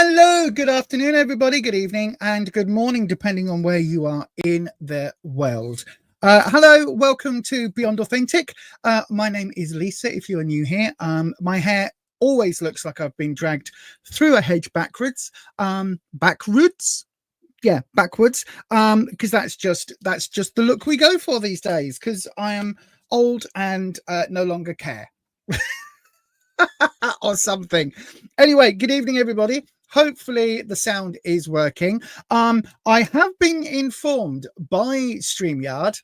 Hello, good afternoon, everybody. Good evening and good morning, depending on where you are in the world. Hello, welcome to Beyond Authentic. My name is Lisa, if you are new here. My hair always looks like I've been dragged through a hedge backwards. Backwards, because that's just the look we go for these days, because I am old and no longer care. Or something. Anyway, good evening, everybody. Hopefully the sound is working. I have been informed by StreamYard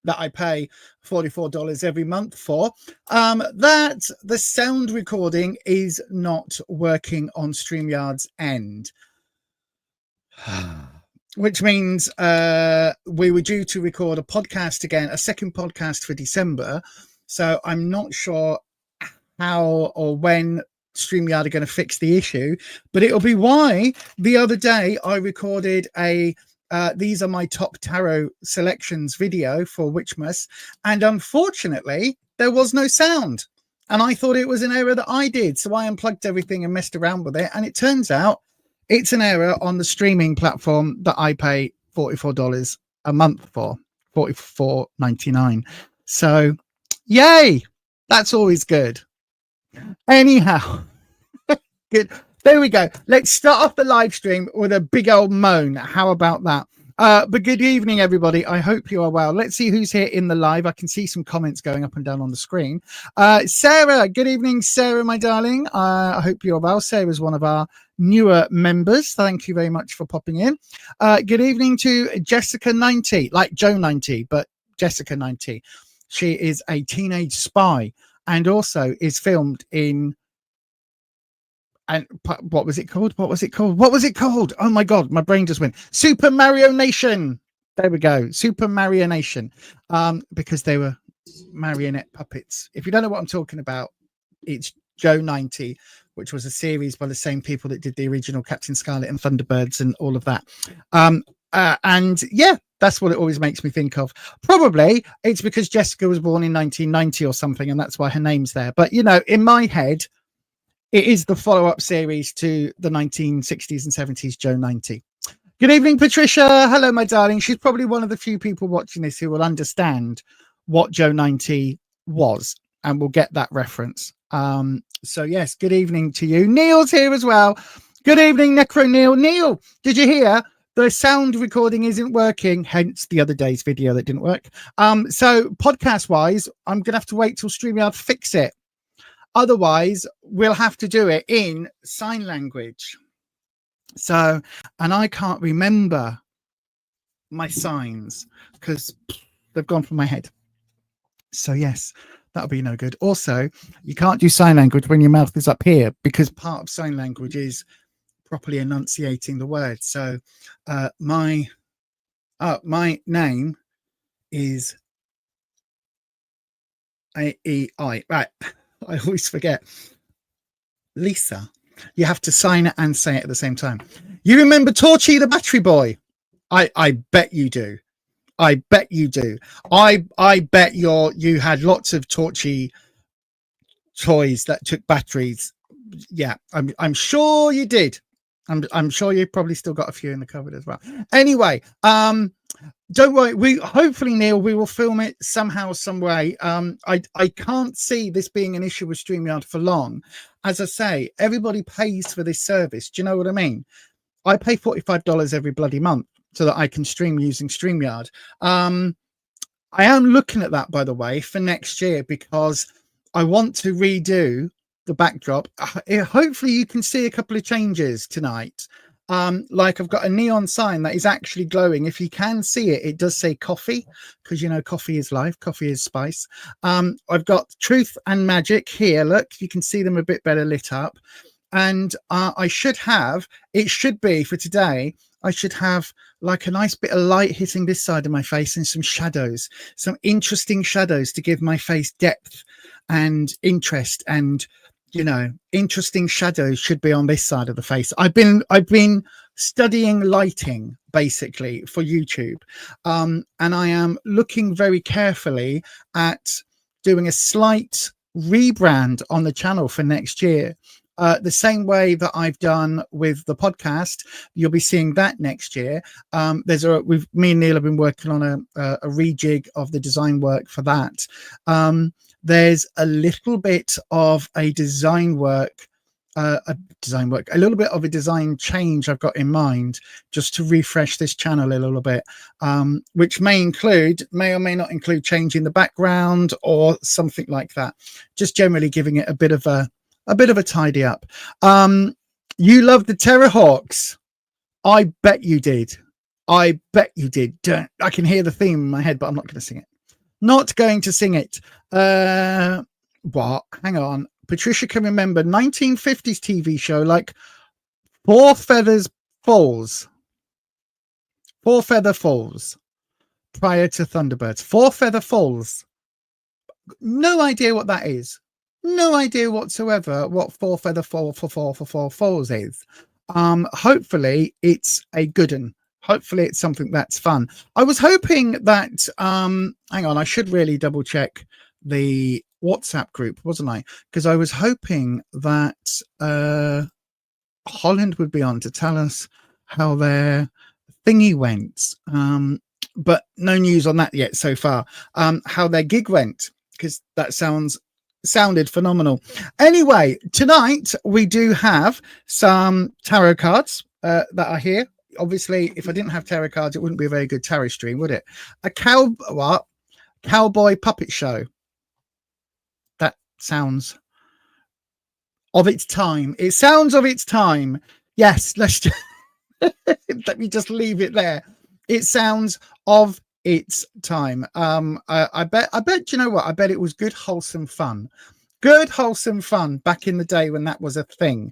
that I pay $44 every month for, that the sound recording is not working on StreamYard's end. Which means we were due to record a podcast again, a second podcast for December. So I'm not sure how or when StreamYard are going to fix the issue, but it'll be why the other day I recorded a these are my top tarot selections video for Witchmas, and unfortunately there was no sound, and I thought it was an error that I did, so I unplugged everything and messed around with it, and it turns out it's an error on the streaming platform that I pay $44 a month for, $44.99. So yay, that's always good. Anyhow, good. There we go. Let's start off the live stream with a big old moan. How about that? But good evening, everybody. I hope you are well. Let's see who's here in the live. I can see some comments going up and down on the screen. Sarah, good evening, Sarah, my darling. I hope you're well. Sarah is one of our newer members. Thank you very much for popping in. Good evening to Jessica 90, like Joe 90, but Jessica 90. She is a teenage spy, and also is filmed in, and what was it called? Oh my God, my brain just went. Super Mario Nation. There we go. Super Mario Nation. Because they were marionette puppets. If you don't know what I'm talking about, it's Joe 90, which was a series by the same people that did the original Captain Scarlet and Thunderbirds and all of that. And yeah, that's what it always makes me think of. Probably it's because Jessica was born in 1990 or something, and that's why her name's there. But, you know, in my head, it is the follow-up series to the 1960s and 70s Joe 90. Good evening, Patricia. Hello, my darling. She's probably one of the few people watching this who will understand what Joe 90 was and will get that reference. So, yes, good evening to you. Neil's here as well. Good evening, Necro Neil. Neil, did you hear? The sound recording isn't working, hence the other day's video that didn't work. So podcast-wise, I'm going to have to wait till StreamYard fix it. Otherwise, we'll have to do it in sign language. So, and I can't remember my signs because they've gone from my head. So, yes, that'll be no good. Also, you can't do sign language when your mouth is up here, because part of sign language is properly enunciating the word. So my name is A-E-I. Right. I always forget. Lisa. You have to sign it and say it at the same time. You remember Torchy the Battery Boy? I bet you do. I bet you do. I bet you had lots of Torchy toys that took batteries. Yeah, I'm sure you did. I'm sure you've probably still got a few in the cupboard as well. Anyway, don't worry. Hopefully, Neil, we will film it somehow, some way. I can't see this being an issue with StreamYard for long. As I say, everybody pays for this service. Do you know what I mean? I pay $45 every bloody month so that I can stream using StreamYard. I am looking at that, by the way, for next year, because I want to redo the backdrop. Hopefully you can see a couple of changes tonight. Like I've got a neon sign that is actually glowing. If you can see it, it does say coffee, because you know coffee is life, coffee is spice. I've got truth and magic here. Look, you can see them a bit better lit up. And I should have, it should be for today, I should have like a nice bit of light hitting this side of my face and some shadows, some interesting shadows to give my face depth and interest. And you know, interesting shadows should be on this side of the face. I've been studying lighting basically for YouTube, and I am looking very carefully at doing a slight rebrand on the channel for next year. the same way that I've done with the podcast. You'll be seeing that next year. Me and Neil have been working on a rejig of the design work for that. There's a little bit of a design work, a little bit of a design change I've got in mind, just to refresh this channel a little bit, which may or may not include changing the background or something like that. Just generally giving it a bit of a tidy up. You love the Terrorhawks. I bet you did. I can hear the theme in my head, but I'm not going to sing it. Not going to sing it. What? Hang on. Patricia can remember 1950s TV show like Four Feather Falls prior to Thunderbirds. Four Feather Falls. No idea what that is. No idea whatsoever what Four Feather Falls is. Hopefully it's a good one. Hopefully it's something that's fun. I was hoping that hang on, I should really double check the WhatsApp group, wasn't I? Because I was hoping that Holland would be on to tell us how their thingy went, but no news on that yet so far. How their gig went, because that sounded phenomenal. Anyway, tonight we do have some tarot cards that are here. Obviously, if I didn't have tarot cards, it wouldn't be a very good tarot stream, would it? A cowboy puppet show. That sounds of its time. It sounds of its time. Yes, let's just let me just leave it there. It sounds of its time. I bet you know what? I bet it was good, wholesome fun. Good, wholesome fun back in the day when that was a thing.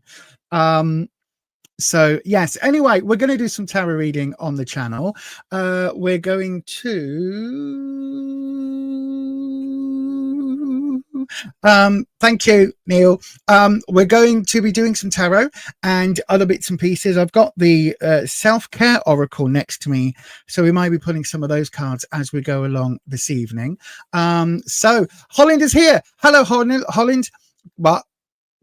So yes, anyway, we're going to do some tarot reading on the channel. We're going to thank you, Neil. We're going to be doing some tarot and other bits and pieces. I've got the self-care oracle next to me, so we might be pulling some of those cards as we go along this evening. So Holland is here. Hello, Holland. What?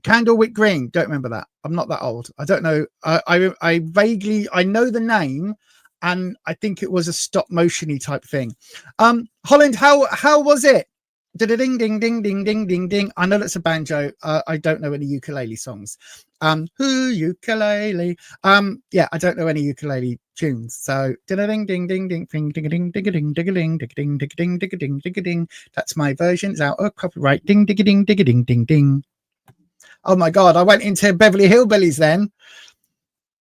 Candlewick Green. Don't remember that. I'm not that old. I don't know. I vaguely, I know the name, and I think it was a stop motiony type thing. Holland, how was it? Ding ding ding ding ding ding ding. I know that's a banjo. I don't know any ukulele songs. Who ukulele? Yeah, I don't know any ukulele tunes. So ding ding ding ding ding ding ding ding ding ding ding ding ding ding ding ding ding. That's my version. It's out of copyright. Ding ding ding ding ding ding ding. Oh my God, I went into Beverly Hillbillies then.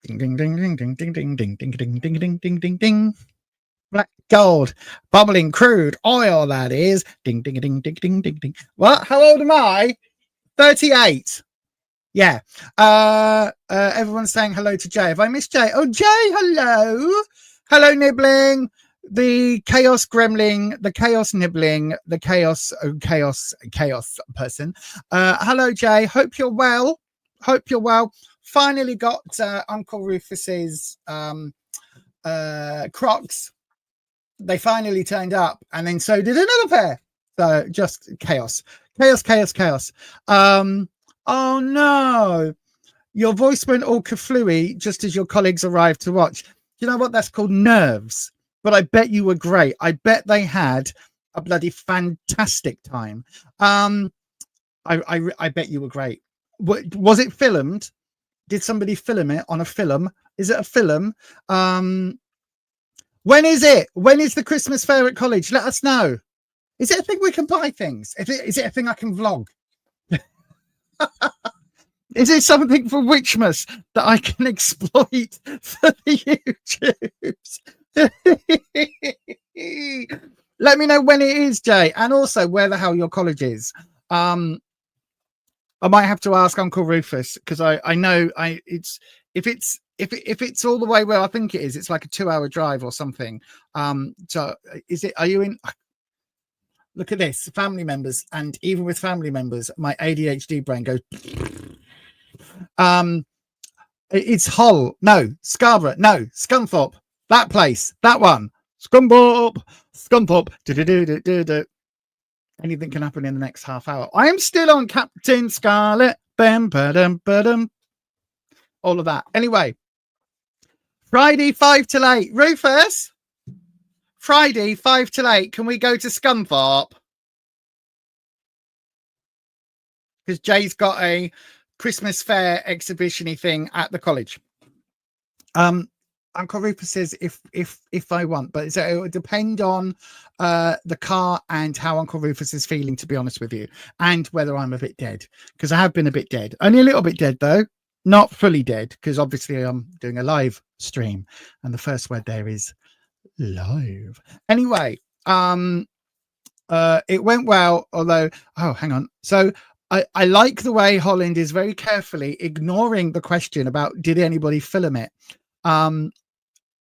Ding ding ding ding ding ding ding ding ding ding ding ding ding ding ding. Black gold, bubbling crude oil, that is. Ding ding ding ding ding ding ding. What? How old am I? 38. Yeah. Everyone's saying hello to Jay. Have I missed Jay? Oh, Jay, hello. Hello, Nibbling. The chaos gremlin, the chaos nibbling, the chaos person. Hello, Jay. Hope you're well. Finally got Uncle Rufus's Crocs. They finally turned up, and then so did another pair. So just chaos. Oh no, your voice went all kaflooey just as your colleagues arrived to watch. You know what? That's called nerves. But I bet you were great. I bet they had a bloody fantastic time. I bet you were great. Was it filmed? Did somebody film it on a film? Is it a film? When is it? When is the Christmas fair at college? Let us know. Is it a thing we can buy things? Is it a thing I can vlog? Is it something for Witchmas that I can exploit for the YouTubes? Let me know when it is, Jay, and also where the hell your college is. I might have to ask Uncle Rufus, because I know if it's all the way where I think it is, it's like a 2-hour drive or something. So are you in? Look at this, family members, and even with family members, my ADHD brain goes. It's Hull, no, Scarborough, no, Scunthorpe. That place, that one. Scunthorpe. Anything can happen in the next half hour. I am still on Captain Scarlet. Bam, ba-dum, ba-dum. All of that. Anyway, Friday 5 till 8. Rufus, Friday 5 till 8. Can we go to Scunthorpe? Because Jay's got a Christmas fair exhibition-y thing at the college. Uncle Rupert says if I want, but so it would depend on the car and how Uncle Rufus is feeling, to be honest with you, and whether I'm a bit dead, because I have been a bit dead. Only a little bit dead though, not fully dead, because obviously I'm doing a live stream, and the first word there is live. Anyway, it went well, although hang on. So I like the way Holland is very carefully ignoring the question about did anybody film it.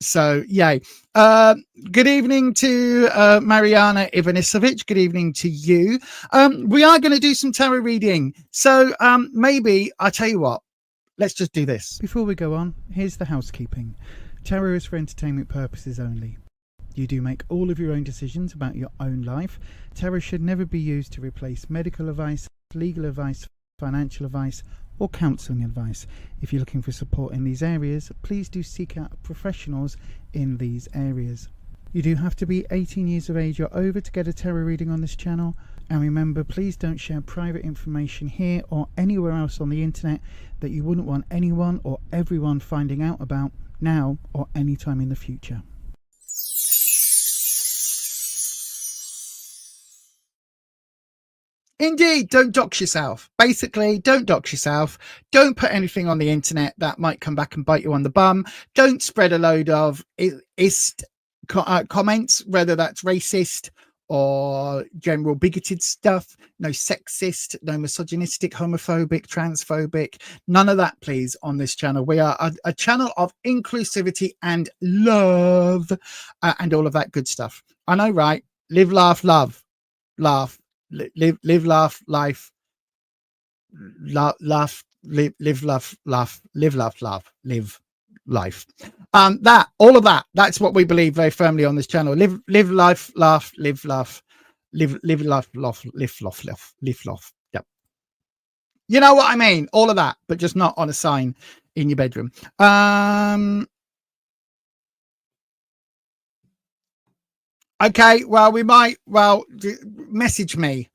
So yay. Good evening to Mariana Ivanisevic. Good evening to you. We are going to do some tarot reading, so maybe I'll tell you what, let's just do this. Before we go on, here's the housekeeping. Tarot is for entertainment purposes only. You do make all of your own decisions about your own life. Tarot should never be used to replace medical advice, legal advice, financial advice, or counselling advice. If you're looking for support in these areas, please do seek out professionals in these areas. You do have to be 18 years of age or over to get a tarot reading on this channel. And remember, please don't share private information here or anywhere else on the internet that you wouldn't want anyone or everyone finding out about now or any time in the future. Indeed, don't dox yourself. Basically, don't dox yourself. Don't put anything on the internet that might come back and bite you on the bum. Don't spread a load of comments, whether that's racist or general bigoted stuff. No sexist, no misogynistic, homophobic, transphobic. None of that, please, on this channel. We are a channel of inclusivity and love and all of that good stuff. I know, right? Live, laugh, love. Laugh. Live, laugh, life, laugh, live, laugh, laugh, live, laugh, laugh, live, life. All of that. That's what we believe very firmly on this channel. Live, life, laugh, live, laugh, live, life, laugh, live, laugh. Yep. You know what I mean? All of that, but just not on a sign in your bedroom. Okay, well, we might, message me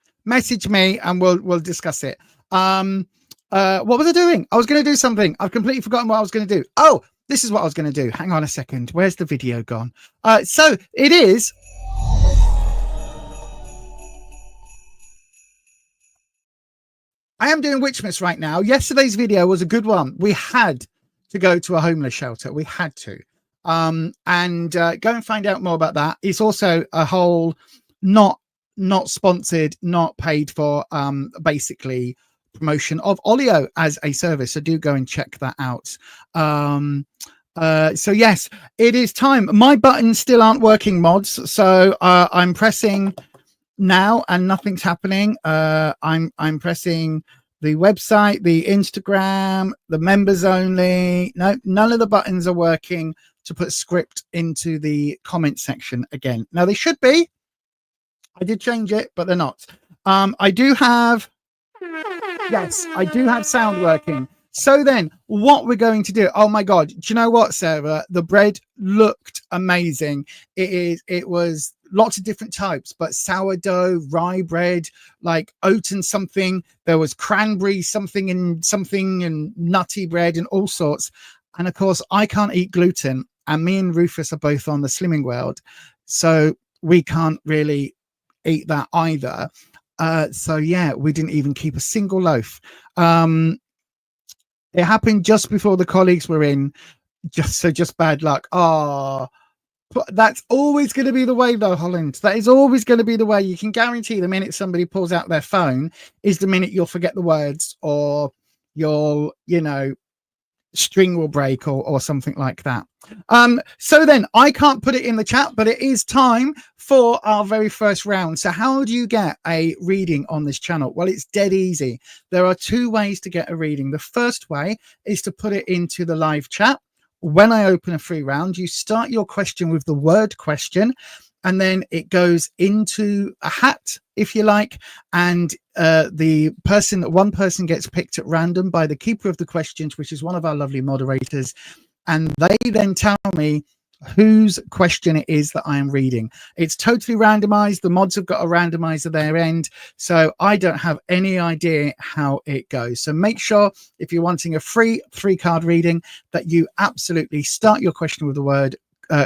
and we'll discuss it. What was I doing? I was going to do something. I've completely forgotten what I was going to do. Oh, this is what I was going to do. Hang on a second. Where's the video gone? So it is. I am doing Witchmas right now. Yesterday's video was a good one. We had to go to a homeless shelter. We had to. And go and find out more about that. It's also a whole not sponsored, not paid for, basically promotion of Olio as a service. So do go and check that out. So yes, it is time. My buttons still aren't working, mods. So I'm pressing now and nothing's happening. I'm pressing the website, the Instagram, the members only. No, none of the buttons are working to put script into the comment section again. Now they should be. I did change it, but they're not. I do have sound working. So then what we're going to do, oh my God, do you know what, Sarah? The bread looked amazing. It was lots of different types, but sourdough, rye bread, like oat and something. There was cranberry something and nutty bread and all sorts. And of course, I can't eat gluten. And me and Rufus are both on the Slimming World. So we can't really eat that either. So yeah, we didn't even keep a single loaf. It happened just before the colleagues were in. Just bad luck. Oh, that's always going to be the way though, Holland. That is always going to be the way. You can guarantee the minute somebody pulls out their phone is the minute you'll forget the words or you'll, string will break or something like that. So then I can't put it in the chat, but it is time for our very first round. So how do you get a reading on this channel? Well, it's dead easy. There are two ways to get a reading. The first way is to put it into the live chat. When I open a free round, you start your question with the word question. and then it goes into a hat, if you like, and one person gets picked at random by the keeper of the questions, which is one of our lovely moderators, and they then tell me whose question it is that I am reading. It's totally randomized. The mods have got a randomizer their end, so I don't have any idea how it goes. So make sure, if you're wanting a free 3-card reading, that you absolutely start your question with the word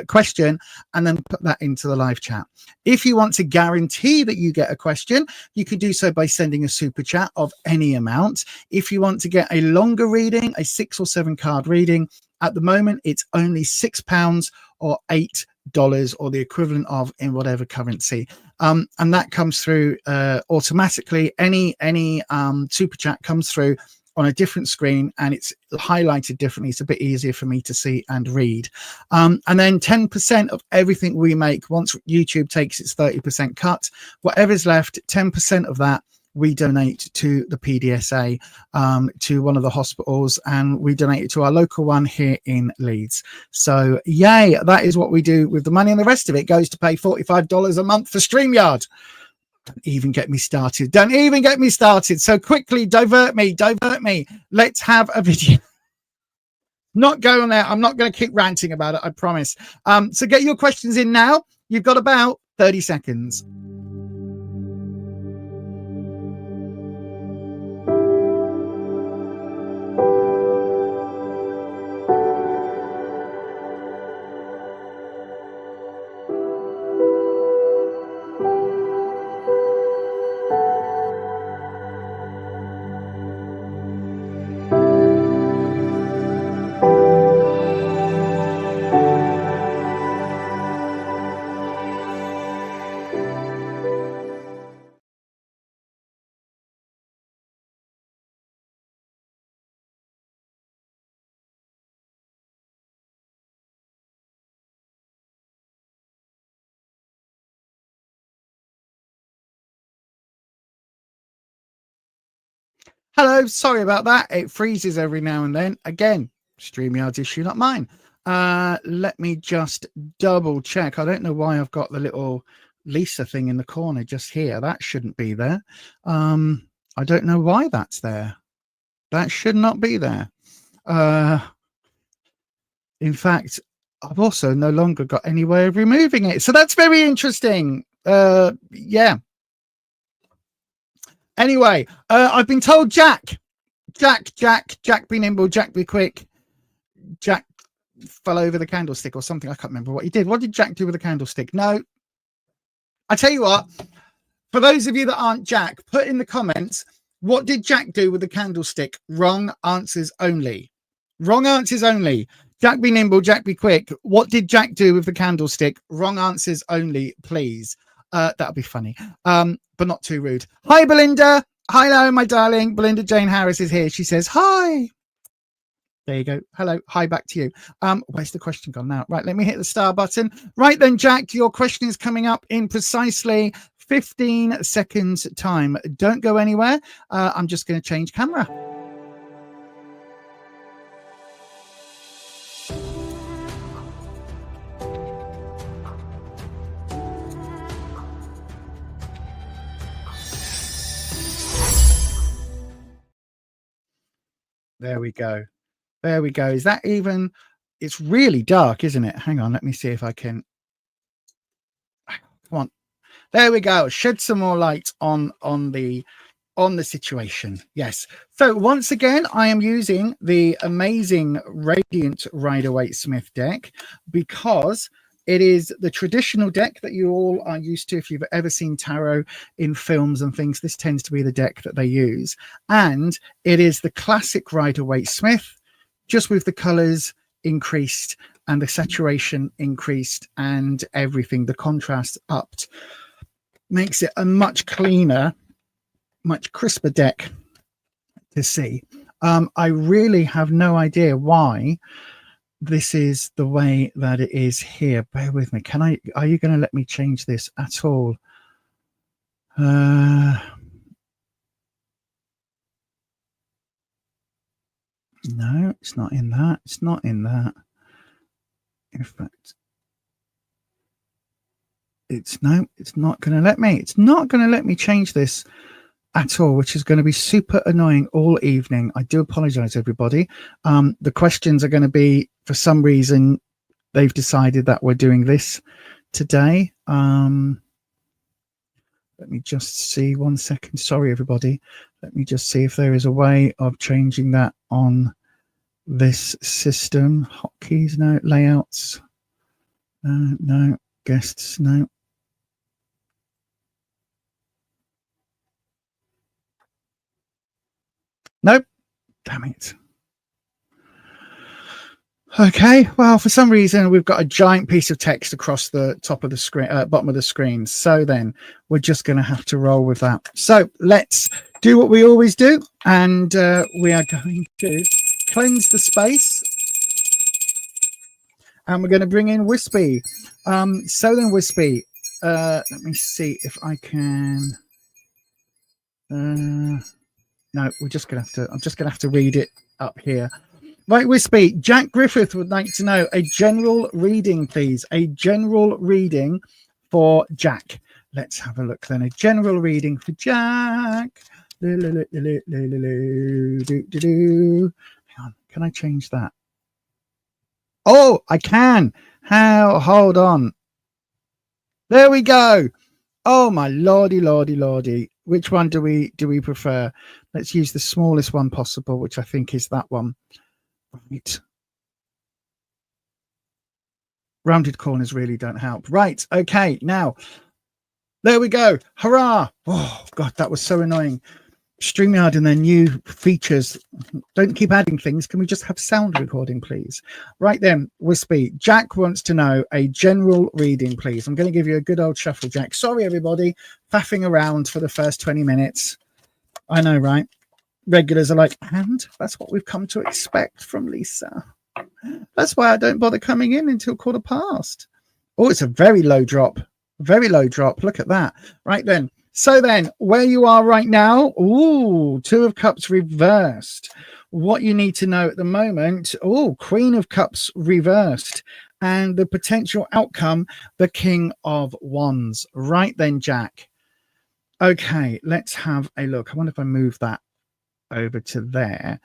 question and then put that into the live chat. If you want to guarantee that you get a question, you can do so by sending a super chat of any amount. If you want to get a longer reading, a 6 or 7 card reading, at the moment it's only £6 or $8 or the equivalent of in whatever currency, and that comes through automatically. Any super chat comes through on a different screen and it's highlighted differently. It's a bit easier for me to see and read. And then 10% of everything we make, once YouTube takes its 30% cut, whatever's left, 10% of that we donate to the PDSA, to one of the hospitals, and we donate it to our local one here in Leeds. So yay, that is what we do with the money, and the rest of it goes to pay $45 a month for StreamYard. Don't even get me started. Don't even get me started. So quickly, divert me. Let's have a video. Not going there. I'm not going to keep ranting about it, I promise. So get your questions in now. You've got about 30 seconds. Hello, sorry about that. It freezes every now and then. Again, StreamYard's issue, not mine. Let me just double check. I don't know why I've got the little Lisa thing in the corner just here. That shouldn't be there. I don't know why that's there. That should not be there. In fact, I've also no longer got any way of removing it. So that's very interesting. Yeah. Anyway, I've been told Jack, be nimble, Jack, be quick. Jack fell over the candlestick or something. I can't remember what he did. What did Jack do with the candlestick? No. I tell you what, for those of you that aren't Jack, put in the comments, what did Jack do with the candlestick? Wrong answers only. Wrong answers only. Jack, be nimble, Jack, be quick. What did Jack do with the candlestick? Wrong answers only, please. That'll be funny, but not too rude. Hi, Belinda. Hello, my darling. Belinda Jane Harris is here. She says, hi. There you go. Hello. Hi, back to you. Where's the question gone now? Right, let me hit the star button. Right then, Jack, your question is coming up in precisely 15 seconds time. Don't go anywhere. I'm just going to change camera. There we go. There we go. Is that even? It's really dark, isn't it? Hang on. Let me see if I can. Come on. There we go. Shed some more light on the situation. Yes. So once again, I am using the amazing Radiant Rider-Waite-Smith deck because it is the traditional deck that you all are used to. If you've ever seen tarot in films and things, this tends to be the deck that they use. And it is the classic Rider-Waite-Smith, just with the colors increased and the saturation increased and everything, the contrast upped. Makes it a much cleaner, much crisper deck to see. I really have no idea why this is the way that it is here. Bear with me. Are you going to let me change this at all? No, it's not in that. It's not in that. In fact, it's not going to let me. It's not going to let me change this at all, which is going to be super annoying all evening. I do apologize, everybody. The questions are going to be, for some reason, they've decided that we're doing this today. Let me just see 1 second. Sorry, everybody. Let me just see if there is a way of changing that on this system. Hotkeys, no. Layouts, no. Guests, no. Nope. Damn it. Okay, well, for some reason, we've got a giant piece of text across the top of the screen, bottom of the screen. So then we're just going to have to roll with that. So let's do what we always do. And we are going to cleanse the space. And we're going to bring in Wispy. So then, Wispy, let me see if I can. No, we're just going to have to. I'm just going to have to read it up here. Right, Wispy. Jack Griffith would like to know a general reading, please. A general reading for Jack. Let's have a look then. A general reading for Jack. Hang on. Can I change that? Oh, I can. How? Hold on. There we go. Oh my lordy, lordy, lordy. Which one do we prefer? Let's use the smallest one possible, which I think is that one. Right. Rounded corners really don't help. Right. Okay. Now, there we go. Hurrah. Oh, God, that was so annoying. StreamYard and their new features. Don't keep adding things. Can we just have sound recording, please? Right then, Wispy. Jack wants to know a general reading, please. I'm going to give you a good old shuffle, Jack. Sorry, everybody. Faffing around for the first 20 minutes. I know, right? Regulars are like, and that's what we've come to expect from Lisa. That's why I don't bother coming in until 1:15. Oh, it's a very low drop. Very low drop. Look at that. Right then. So then, where you are right now, ooh, 2 of Cups reversed. What you need to know at the moment, oh, Queen of Cups reversed. And the potential outcome, the King of Wands. Right then, Jack. Okay, let's have a look. I wonder if I move that over to there.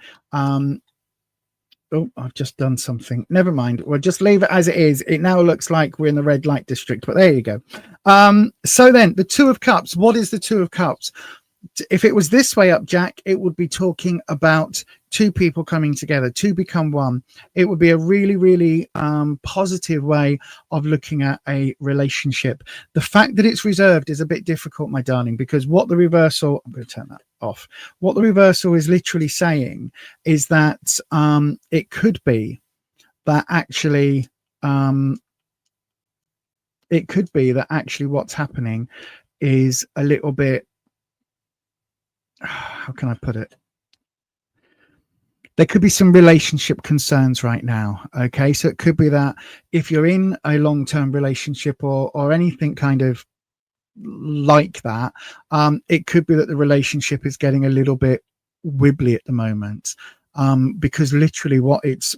Oh, I've just done something. Never mind. We'll just leave it as it is. It now looks like we're in the red light district, but there you go. So then the 2 of Cups. What is the 2 of Cups? If it was this way up, Jack, it would be talking about 2 people coming together, 2 become 1. It would be a really, really positive way of looking at a relationship. The fact that it's reserved is a bit difficult, my darling, because what the reversal, I'm going to turn that off. What the reversal is literally saying is that it could be that actually, what's happening is a little bit, how can I put it? There could be some relationship concerns right now. Okay. So it could be that if you're in a long-term relationship or anything kind of like that, it could be that the relationship is getting a little bit wibbly at the moment. Because literally what it's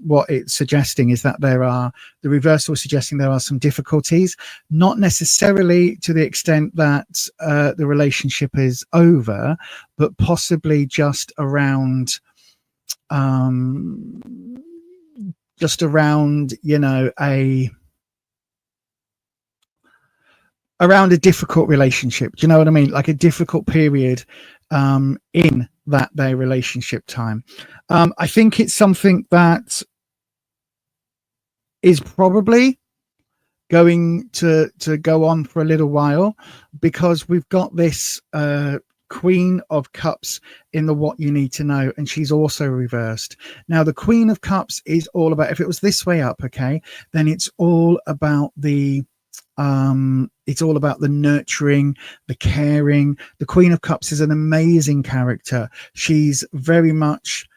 suggesting is that the reversal is suggesting there are some difficulties, not necessarily to the extent that the relationship is over, but possibly just around, you know, around a difficult relationship. Do you know what I mean? Like a difficult period in that their relationship time. I think it's something that is probably going to go on for a little while, because we've got this Queen of Cups in the what you need to know, and she's also reversed. Now the Queen of Cups is all about, if it was this way up, okay, then it's all about the nurturing, the caring. The Queen of Cups is an amazing character. She's very much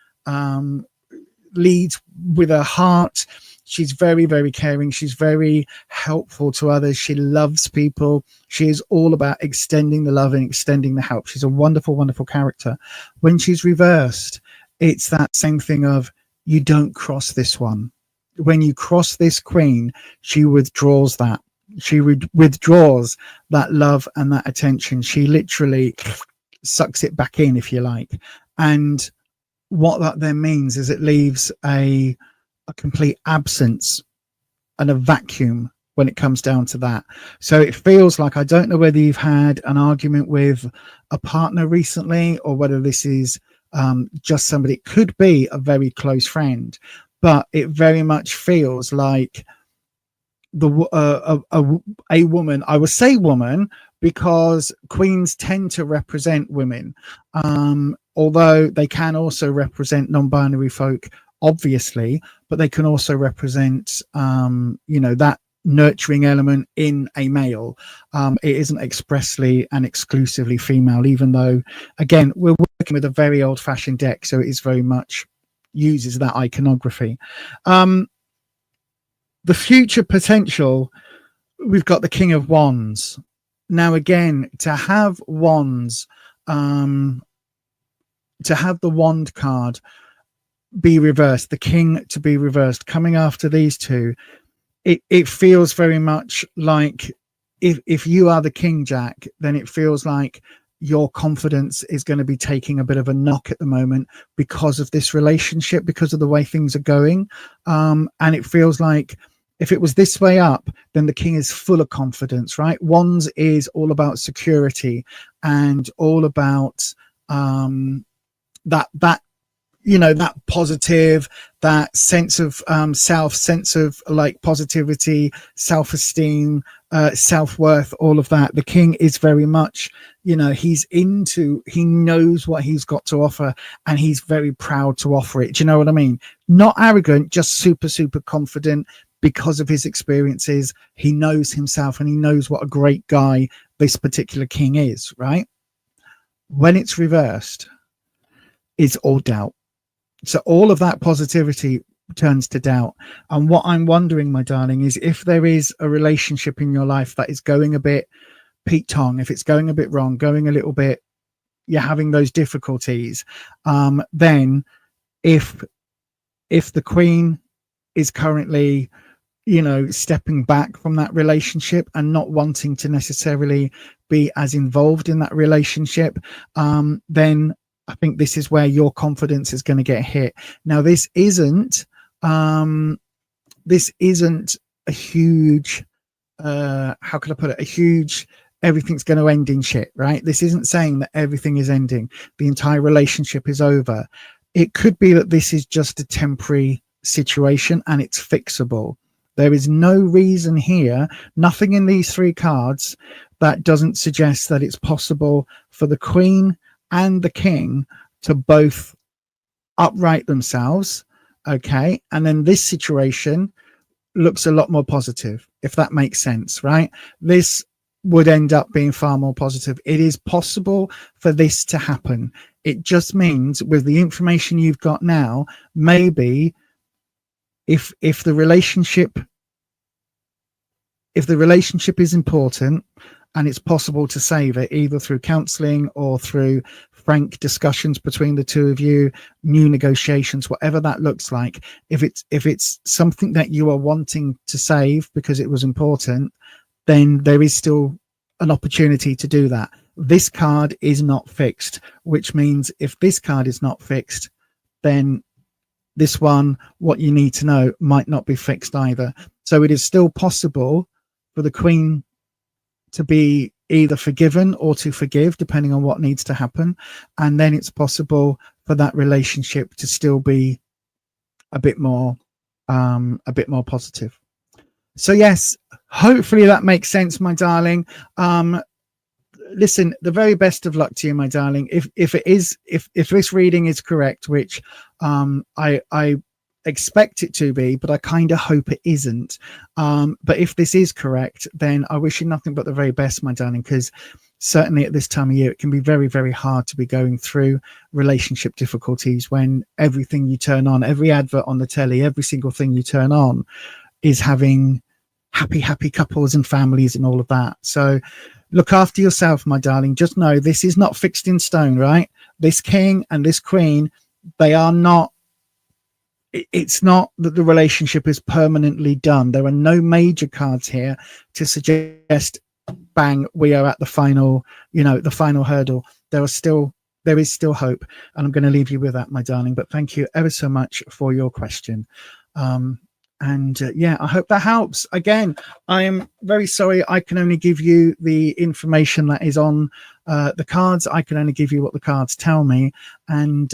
leads with her heart. She's very, very caring. She's very helpful to others. She loves people. She is all about extending the love and extending the help. She's a wonderful, wonderful character. When she's reversed, it's that same thing of, you don't cross this one. When you cross this queen, she withdraws that. withdraws that love and that attention. She literally sucks it back in, if you like. And what that then means is it leaves a complete absence and a vacuum when it comes down to that. So it feels like, I don't know whether you've had an argument with a partner recently, or whether this is just somebody. It could be a very close friend, but it very much feels like a woman. I would say woman because queens tend to represent women, although they can also represent non-binary folk, obviously, but they can also represent that nurturing element in a male. It isn't expressly and exclusively female, even though, again, we're working with a very old-fashioned deck, so it is very much uses that iconography. The future potential, we've got the King of Wands. Now, again, to have wands, to have the wand card be reversed, the king to be reversed, coming after these two, it feels very much like if you are the King, Jack, then it feels like your confidence is going to be taking a bit of a knock at the moment because of this relationship, because of the way things are going. And it feels like if it was this way up, then the King is full of confidence, right? Wands is all about security and all about that positive, that sense of self, sense of like positivity, self-esteem, self-worth, all of that. The King is very much, he knows what he's got to offer, and he's very proud to offer it. Do you know what I mean? Not arrogant, just super, super confident because of his experiences. He knows himself and he knows what a great guy this particular King is, right? When it's reversed, it's all doubt. So all of that positivity turns to doubt. And what I'm wondering, my darling, is if there is a relationship in your life that is going a bit Pete Tong, if it's going a bit wrong, going a little bit, you're having those difficulties, then if the Queen is currently, stepping back from that relationship and not wanting to necessarily be as involved in that relationship, then I think this is where your confidence is going to get hit. Now, this isn't a huge, how can I put it? A huge, everything's going to end in shit, right? This isn't saying that everything is ending. The entire relationship is over. It could be that this is just a temporary situation and it's fixable. There is no reason here, nothing in these three cards that doesn't suggest that it's possible for the Queen and the King to both upright themselves, okay? And then this situation looks a lot more positive, if that makes sense, right? This would end up being far more positive. It is possible for this to happen. It just means with the information you've got now, maybe if the relationship is important and it's possible to save it either through counseling or through frank discussions between the two of you, new negotiations, whatever that looks like, if it's something that you are wanting to save because it was important, then there is still an opportunity to do that. This card is not fixed, which means if this card is not fixed, then this one, what you need to know, might not be fixed either. So it is still possible for the Queen to be either forgiven or to forgive, depending on what needs to happen. And then it's possible for that relationship to still be a bit more positive. So yes, hopefully that makes sense, my darling. Listen, the very best of luck to you, my darling. If this reading is correct, which I expect it to be, but I kind of hope it isn't. But if this is correct, then I wish you nothing but the very best, my darling, because certainly at this time of year, it can be very, very hard to be going through relationship difficulties when everything you turn on, every advert on the telly, every single thing you turn on is having happy couples and families and all of that. So look after yourself, my darling. Just know this is not fixed in stone, right? This King and this Queen, they are not it's not that the relationship is permanently done. There are no major cards here to suggest, bang, we are at the final, the final hurdle. There is still hope, and I'm going to leave you with that, my darling. But thank you ever so much for your question. I hope that helps. Again, I am very sorry I can only give you the information that is on the cards. I can only give you what the cards tell me, and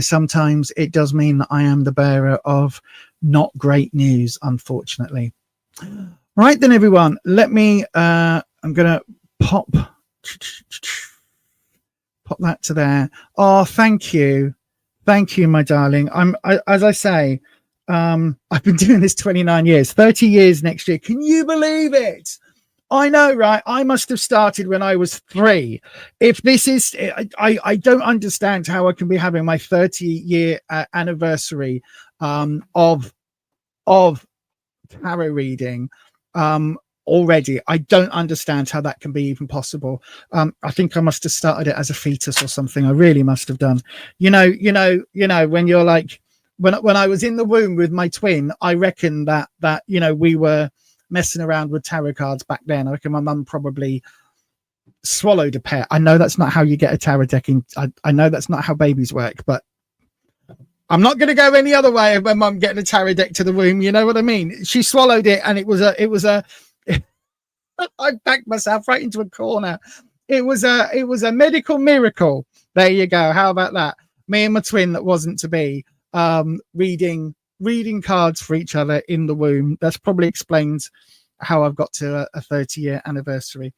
sometimes it does mean that I am the bearer of not great news, unfortunately. Right then, everyone, let me I'm gonna pop that to there. Oh, thank you, my darling. As I say, I've been doing this 29 years, 30 years next year. Can you believe it? I know, right? I must have started when I was 3. If this is, I don't understand how I can be having my 30-year anniversary of tarot reading already. I don't understand how that can be even possible. I think I must have started it as a fetus or something. I really must have done. When you're like, when I was in the womb with my twin, I reckon that we were messing around with tarot cards back then. I reckon my mum probably swallowed a pair. I know that's not how you get a tarot deck in. I know that's not how babies work, but I'm not going to go any other way of my mum getting a tarot deck to the womb. You know what I mean? She swallowed it, and it was a I backed myself right into a corner. It was a medical miracle. There you go. How about that? Me and my twin that wasn't to be reading cards for each other in the womb. That's probably explains how I've got to a 30-year anniversary.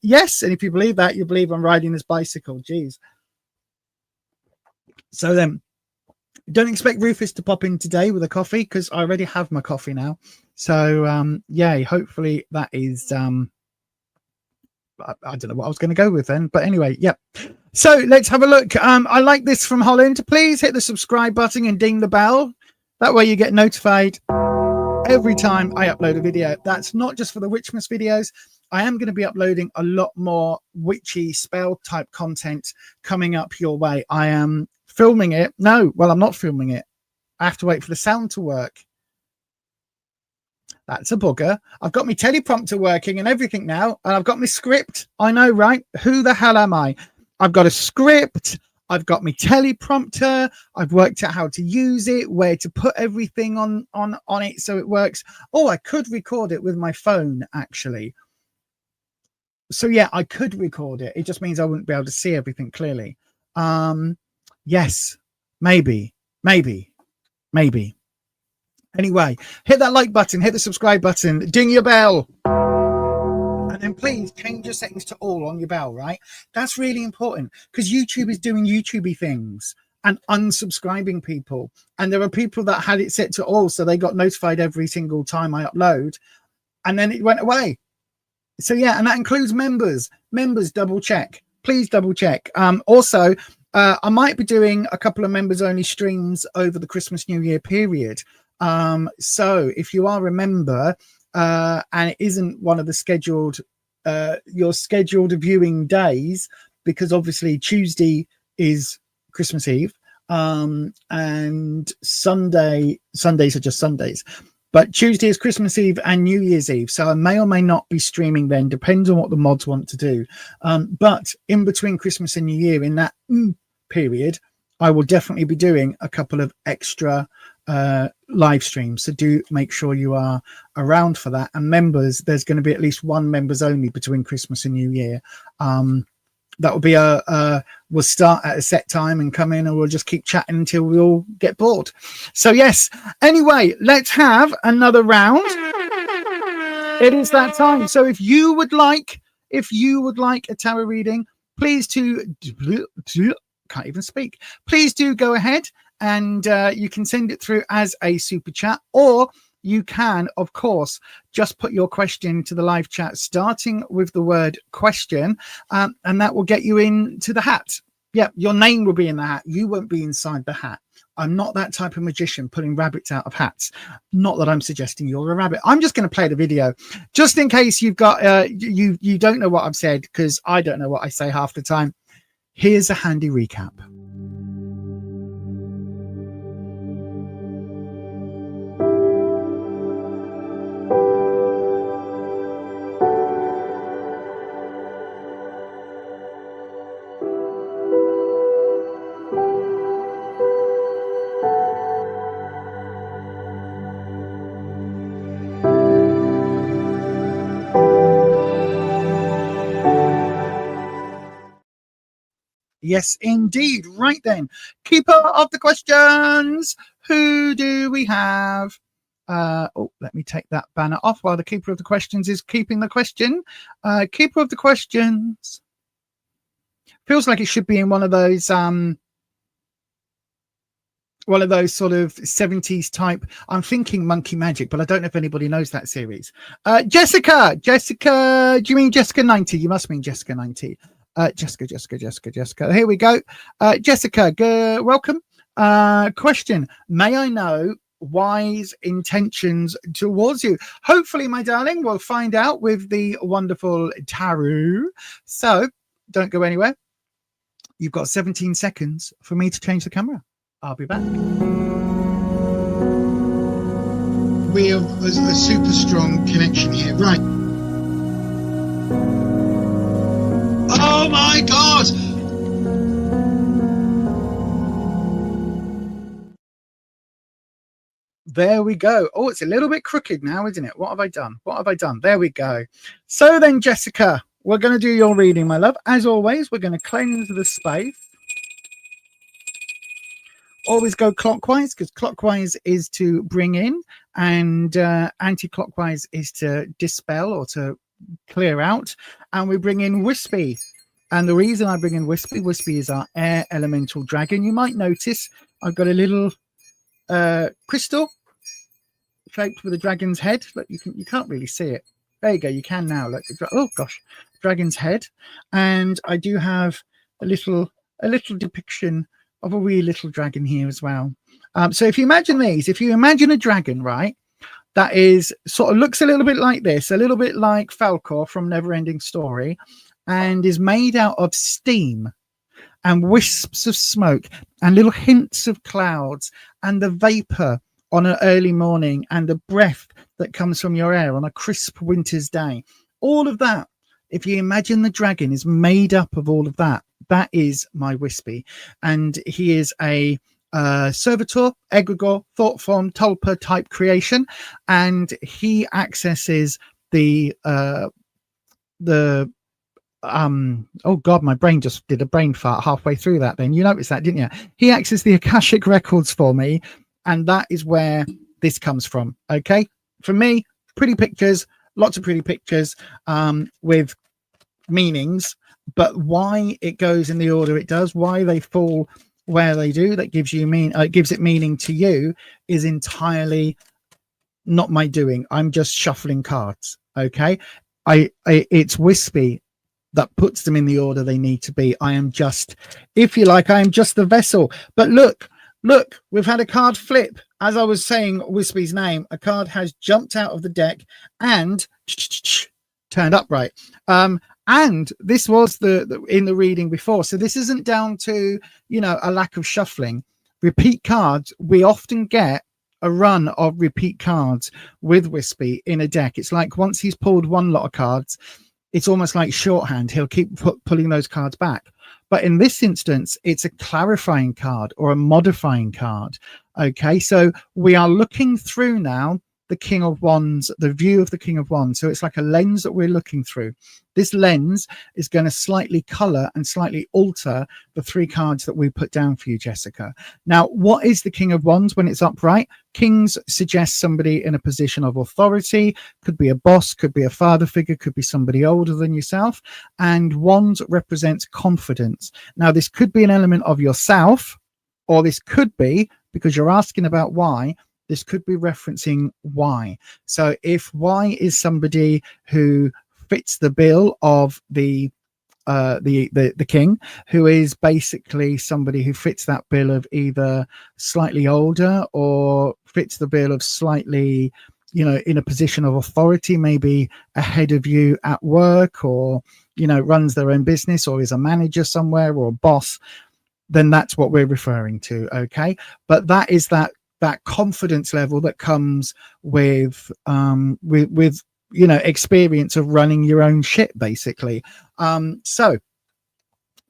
Yes, and if you believe that, you believe I'm riding this bicycle. Jeez. So then, don't expect Rufus to pop in today with a coffee, because I already have my coffee now. So hopefully that is I don't know what I was going to go with then, but anyway, yep. So let's have a look. I like this from Holland. Please hit the subscribe button and ding the bell. That way you get notified every time I upload a video. That's not just for the Witchmas videos. I am going to be uploading a lot more witchy spell type content coming up your way. I am filming it. No, well, I'm not filming it. I have to wait for the sound to work. That's a bugger. I've got my teleprompter working and everything now, and I've got my script. I know, right? Who the hell am I? I've got a script. I've got my teleprompter. I've worked out how to use it, where to put everything on it so it works. Oh, I could record it with my phone, actually. So yeah, I could record it. It just means I wouldn't be able to see everything clearly. Yes, maybe. Anyway, hit that like button, hit the subscribe button, ding your bell. And then please change your settings to all on your bell, right? That's really important, because YouTube is doing YouTubey things and unsubscribing people. And there are people that had it set to all, so they got notified every single time I upload, and then it went away. So yeah, and that includes members. Members, double check. Please double check. Also, I might be doing a couple of members only streams over the Christmas New Year period. So if you are a member and it isn't one of the scheduled your scheduled viewing days, because obviously Tuesday is Christmas Eve and Sundays are just Sundays, but Tuesday is Christmas Eve and New Year's Eve, so I may or may not be streaming then, depends on what the mods want to do. But in between Christmas and New Year, in that period, I will definitely be doing a couple of extra live streams, so do make sure you are around for that. And members, there's going to be at least one members only between Christmas and New Year. That will be we'll start at a set time and come in, and we'll just keep chatting until we all get bored. So yes, anyway, let's have another round. It is that time. So if you would like a tarot reading, please can't even speak. Please do go ahead, and you can send it through as a super chat, or you can, of course, just put your question to the live chat, starting with the word question, and that will get you into the hat. Yeah, your name will be in the hat. You won't be inside the hat. I'm not that type of magician pulling rabbits out of hats. Not that I'm suggesting you're a rabbit. I'm just going to play the video just in case you've got you don't know what I've said, because I don't know what I say half the time. Here's a handy recap. Yes, indeed. Right then. Keeper of the questions. Who do we have? Let me take that banner off while the keeper of the questions is keeping the question. Keeper of the questions. Feels like it should be in one of those sort of 70s type. I'm thinking Monkey Magic, but I don't know if anybody knows that series. Jessica, do you mean Jessica 90? You must mean Jessica 90. Jessica. Here we go. Jessica, welcome. Question: may I know wise intentions towards you? Hopefully, my darling, we'll find out with the wonderful tarot. So don't go anywhere. You've got 17 seconds for me to change the camera. I'll be back. We have a super strong connection here. Right. Oh my God! There we go. Oh, it's a little bit crooked now, isn't it? What have I done? There we go. So then, Jessica, we're going to do your reading, my love. As always, we're going to cleanse the space. Always go clockwise, because clockwise is to bring in and anti-clockwise is to dispel or to clear out. And we bring in Wispy. And the reason I bring in Wispy is our air elemental dragon. You might notice I've got a little crystal shaped with a dragon's head. Look, you can't really see it. There you go. You can now. Look. Oh gosh, dragon's head. And I do have a little depiction of a wee little dragon here as well. So if you imagine these, if you imagine a dragon, right, that is sort of looks a little bit like this, a little bit like Falcor from Neverending Story, and is made out of steam and wisps of smoke and little hints of clouds and the vapor on an early morning and the breath that comes from your air on a crisp winter's day. All of that, if you imagine the dragon is made up of all of that, that is my Wispy. And he is a servitor, egregore, thought form, tulpa type creation. And he accesses the oh God, my brain just did a brain fart halfway through that. Then you noticed that, didn't you? He accesses the Akashic records for me, and that is where this comes from. Okay, for me, pretty pictures, lots of pretty pictures with meanings, but why it goes in the order it does, why they fall where they do, that gives you gives it meaning to you, is entirely not my doing. I'm just shuffling cards. Okay, it's Wispy that puts them in the order they need to be. I am just, if you like, I am just the vessel. But look, we've had a card flip. As I was saying Wispy's name, a card has jumped out of the deck and turned upright. And this was the in the reading before. So this isn't down to, a lack of shuffling. Repeat cards, we often get a run of repeat cards with Wispy in a deck. It's like once he's pulled one lot of cards, it's almost like shorthand. He'll keep pulling those cards back. But in this instance, it's a clarifying card or a modifying card. Okay, so we are looking through now the King of Wands, the view of the King of Wands. So it's like a lens that we're looking through. This lens is going to slightly color and slightly alter the three cards that we put down for you, Jessica. Now, what is the King of Wands when it's upright? Kings suggest somebody in a position of authority, could be a boss, could be a father figure, could be somebody older than yourself. And Wands represents confidence. Now, this could be an element of yourself, or this could be, because you're asking about why, this could be referencing Y. So if Y is somebody who fits the bill of the king, who is basically somebody who fits that bill of either slightly older or fits the bill of slightly, in a position of authority, maybe ahead of you at work, or, runs their own business, or is a manager somewhere, or a boss, then that's what we're referring to. Okay. But that is that confidence level that comes with experience of running your own shit, basically. So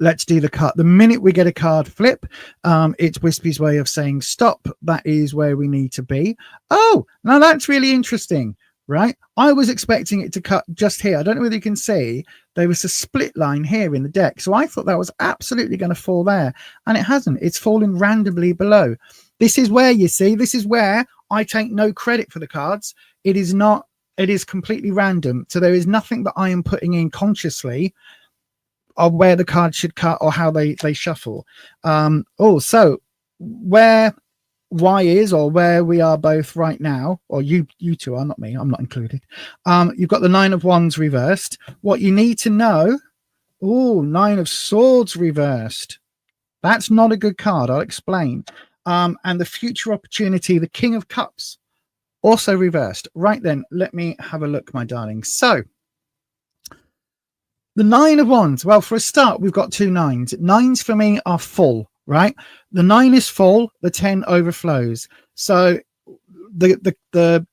let's do the card. The minute we get a card flip, it's Wispy's way of saying stop. That is where we need to be. Oh, now that's really interesting. right? I was expecting it to cut just here. I don't know whether you can see, there was a split line here in the deck. So I thought that was absolutely going to fall there, and it hasn't. It's fallen randomly below. This is where, you see, this is where I take no credit for the cards. It is not, it is completely random. So there is nothing that I am putting in consciously of where the cards should cut or how they shuffle. So where Y is, or where we are both right now, or you two are, not me, I'm not included. You've got the 9 of Wands reversed. What you need to know, 9 of Swords reversed. That's not a good card. I'll explain. And the future opportunity, the King of Cups, also reversed. Right then, let me have a look, my darling. So the 9 of Wands. Well, for a start, we've got 2 9s. 9s for me are full, right? The 9 is full, the 10 overflows. So the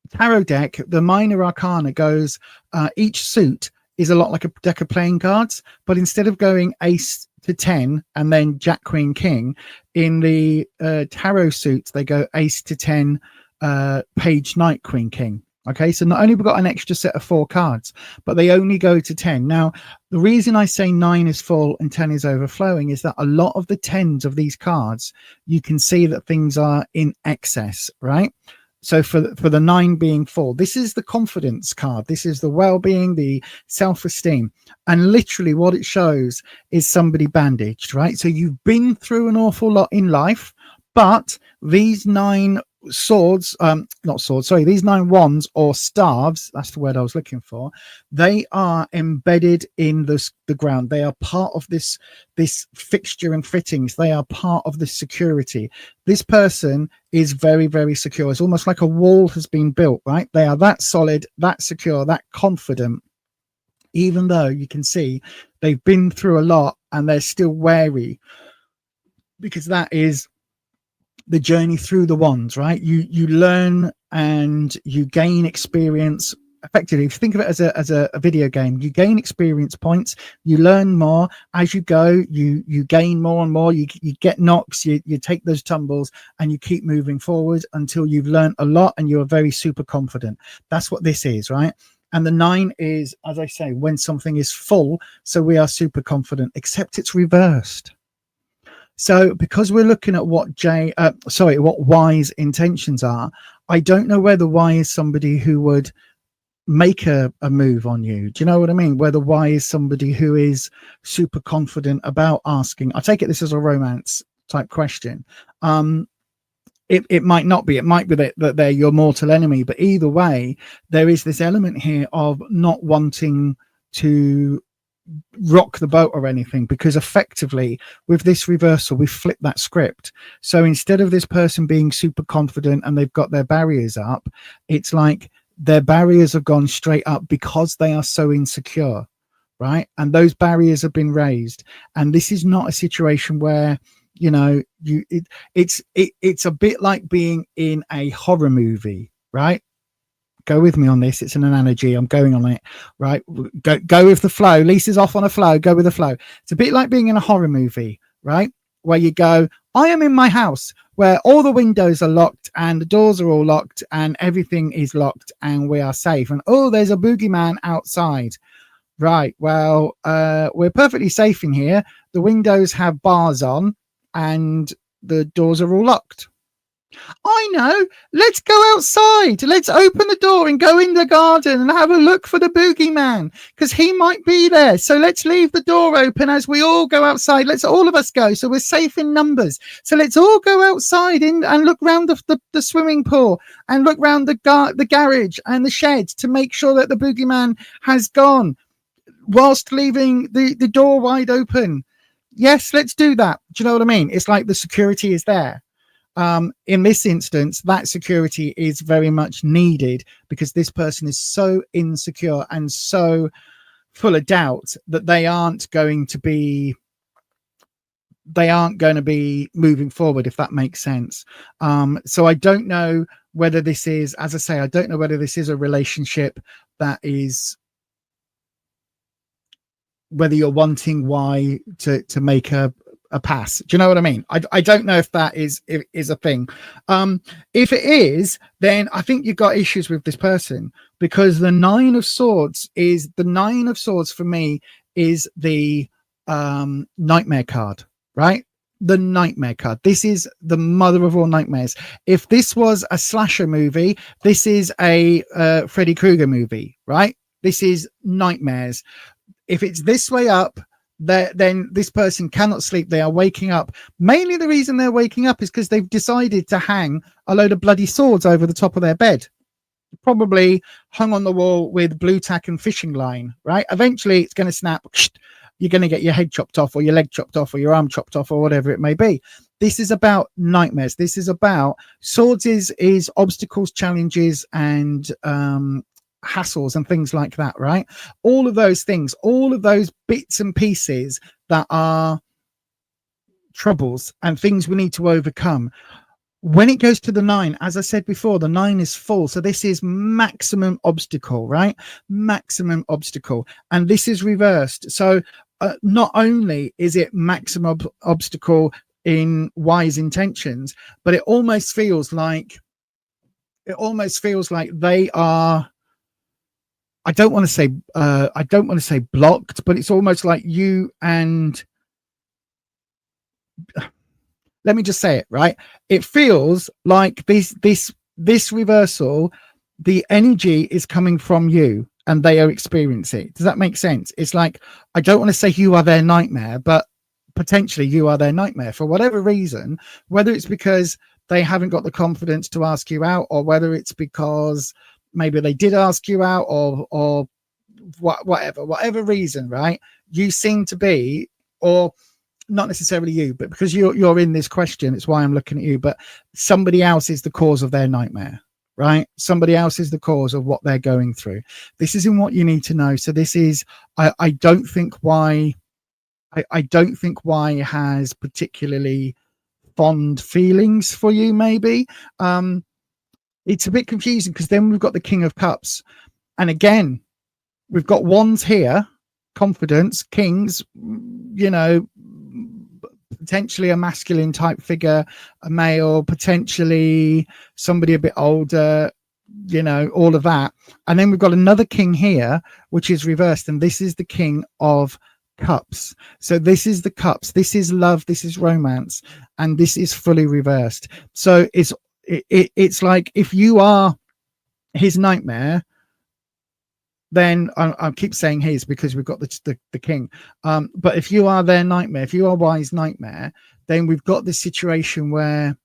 tarot deck, the minor arcana goes, each suit is a lot like a deck of playing cards, but instead of going ace to 10 and then jack, queen, king, in the tarot suits, they go ace to 10, page, knight, queen, king. Okay, so not only we've got an extra set of 4 cards, but they only go to 10. Now, the reason I say 9 is full and 10 is overflowing is that a lot of the 10s of these cards, you can see that things are in excess, right? So for the 9 being full, this is the confidence card. This is the well-being, the self-esteem. And literally what it shows is somebody bandaged, right? So you've been through an awful lot in life, but these 9 swords, these 9 wands or staves, that's the word I was looking for, they are embedded in the ground. They are part of this fixture and fittings. They are part of the security. This person is very, very secure. It's almost like a wall has been built, right? They are that solid, that secure, that confident, even though you can see they've been through a lot and they're still wary, because that is the journey through the wands, right? You learn and you gain experience. Effectively, if you think of it as a video game, you gain experience points, you learn more as you go, you gain more and more, you get knocks, you take those tumbles, and you keep moving forward until you've learned a lot and you're very super confident. That's what this is, right? And the 9 is, as I say, when something is full, so we are super confident, except it's reversed. So because we're looking at what Y's intentions are, I don't know whether Y is somebody who would make a move on you. Do you know what I mean? Whether Y is somebody who is super confident about asking. I take it this is a romance type question. It might not be. It might be that they're your mortal enemy. But either way, there is this element here of not wanting to rock the boat or anything, because effectively with this reversal we flip that script. So instead of this person being super confident and they've got their barriers up, it's like their barriers have gone straight up because they are so insecure, right? And those barriers have been raised. And this is not a situation where, you know, it's a bit like being in a horror movie, right? Go with me on this. It's an analogy. I'm going on it, right? Go with the flow. Lisa's off on a flow. Go with the flow. It's a bit like being in a horror movie, right? Where you go, I am in my house where all the windows are locked and the doors are all locked and everything is locked and we are safe. And oh, there's a boogeyman outside. Right. Well, we're perfectly safe in here. The windows have bars on and the doors are all locked. I know. Let's go outside. Let's open the door and go in the garden and have a look for the boogeyman, because he might be there. So let's leave the door open as we all go outside. Let's all of us go, so we're safe in numbers. So let's all go outside and look around the swimming pool and look around the garage and the shed to make sure that the boogeyman has gone, whilst leaving the door wide open. Yes, let's do that. Do you know what I mean? It's like the security is there. In this instance, that security is very much needed because this person is so insecure and so full of doubt that they aren't going to be moving forward, if that makes sense. So I don't know whether this is, as I say, I don't know whether this is a relationship that is, whether you're wanting Y to make a a pass. Do you know what I mean? I don't know if that is a thing. If it is, then I think you've got issues with this person, because the Nine of Swords for me is the nightmare card, right? The nightmare card. This is the mother of all nightmares. If this was a slasher movie, this is a Freddy Krueger movie, right? This is nightmares. If it's this way up, then this person cannot sleep. They are waking up. Mainly the reason they're waking up is because they've decided to hang a load of bloody swords over the top of their bed, probably hung on the wall with blue tack and fishing line, right? Eventually it's going to snap. You're going to get your head chopped off, or your leg chopped off, or your arm chopped off, or whatever it may be. This is about nightmares. This is about swords is obstacles, challenges, and hassles and things like that, right? All of those things, all of those bits and pieces that are troubles and things we need to overcome. When it goes to the 9, as I said before, the 9 is full. So this is maximum obstacle, right? Maximum obstacle. And this is reversed. So not only is it maximum obstacle in wise intentions, but it almost feels like they are, I don't want to say blocked, but it's almost like you and, let me just say it, right? It feels like this reversal, the energy is coming from you and they are experiencing it. Does that make sense? It's like, I don't want to say you are their nightmare, but potentially you are their nightmare for whatever reason, whether it's because they haven't got the confidence to ask you out, or whether it's because maybe they did ask you out, or whatever reason, right? You seem to be, or not necessarily you, but because you're in this question, it's why I'm looking at you, but somebody else is the cause of their nightmare, right? Somebody else is the cause of what they're going through. This isn't what you need to know. So this is, I don't think why has particularly fond feelings for you, maybe. It's a bit confusing, because then we've got the King of Cups, and again we've got wands here, confidence, kings, you know, potentially a masculine type figure, a male, potentially somebody a bit older, you know, all of that. And then we've got another king here, which is reversed, and this is the King of Cups. So this is the cups, this is love, this is romance, and this is fully reversed. So it's like, if you are his nightmare, then I keep saying his because we've got the king, but if you are their nightmare, if you are Y's nightmare, then we've got this situation where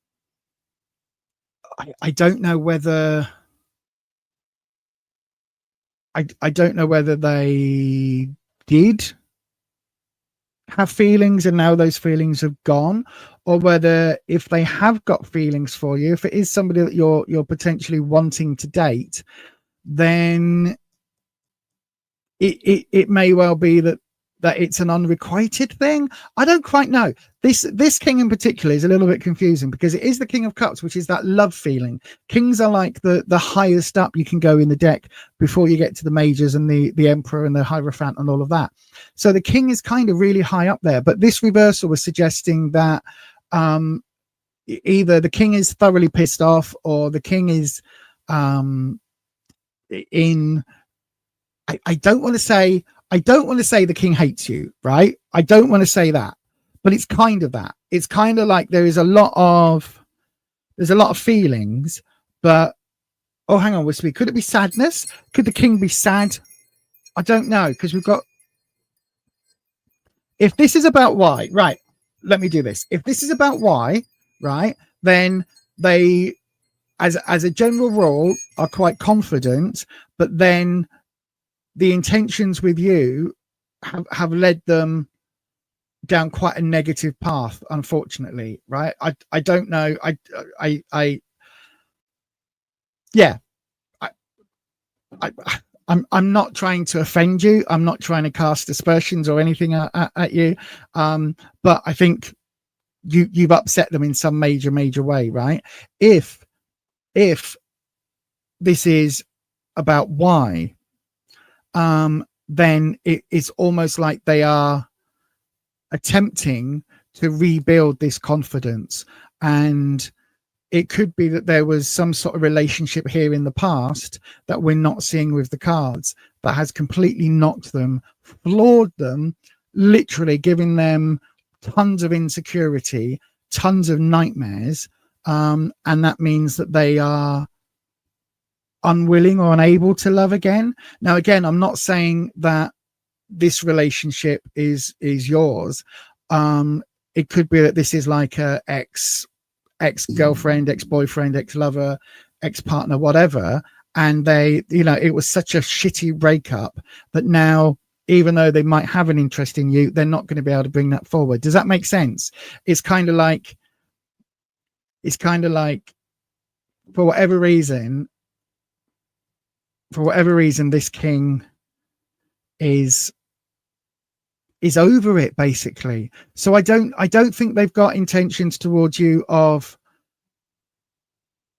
I don't know whether I don't know whether they did have feelings and now those feelings have gone, or whether, if they have got feelings for you, if it is somebody that you're potentially wanting to date, then it may well be that it's an unrequited thing. I don't quite know. This king in particular is a little bit confusing, because it is the King of Cups, which is that love feeling. Kings are like the highest up you can go in the deck before you get to the majors and the Emperor and the Hierophant and all of that. So the king is kind of really high up there, but this reversal was suggesting that either the king is thoroughly pissed off, or the king is in, I don't want to say the king hates you, right? I don't want to say that, but it's kind of that. It's kind of like there's a lot of feelings, but oh, hang on, Wispy, could it be sadness? Could the king be sad? I don't know, because we've got, if this is about why, right? Let me do this. If this is about why, right, then they, as a general rule, are quite confident, but then the intentions with you have led them down quite a negative path, unfortunately, right? I don't know. I'm not trying to offend you. I'm not trying to cast aspersions or anything at you. But I think you've upset them in some major way, right? If this is about why, then it's almost like they are attempting to rebuild this confidence. And it could be that there was some sort of relationship here in the past that we're not seeing with the cards that has completely knocked them, floored them, literally giving them tons of insecurity, tons of nightmares. And that means that they are unwilling or unable to love again. Now, again, I'm not saying that this relationship is yours. It could be that this is like a ex-girlfriend, ex-boyfriend, ex-lover, ex-partner, whatever, and they, you know, it was such a shitty breakup that now, even though they might have an interest in you, they're not going to be able to bring that forward. Does that make sense? It's kind of like for whatever reason, this king is over it, basically. So I don't think they've got intentions towards you of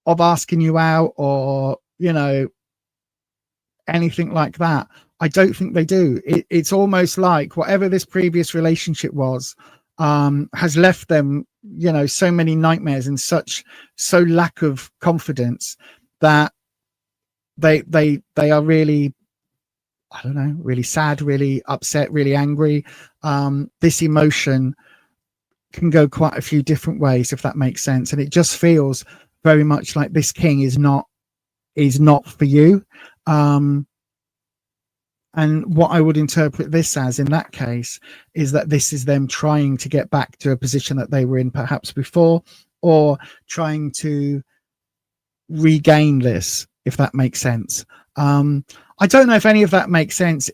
asking you out, or, you know, anything like that. I don't think they do. It's almost like whatever this previous relationship was has left them, you know, so many nightmares and so lack of confidence that they are really, I don't know, really sad, really upset, really angry. This emotion can go quite a few different ways, if that makes sense. And it just feels very much like this king is not for you. And what I would interpret this as in that case is that this is them trying to get back to a position that they were in perhaps before, or trying to regain this, if that makes sense. I don't know if any of that makes sense.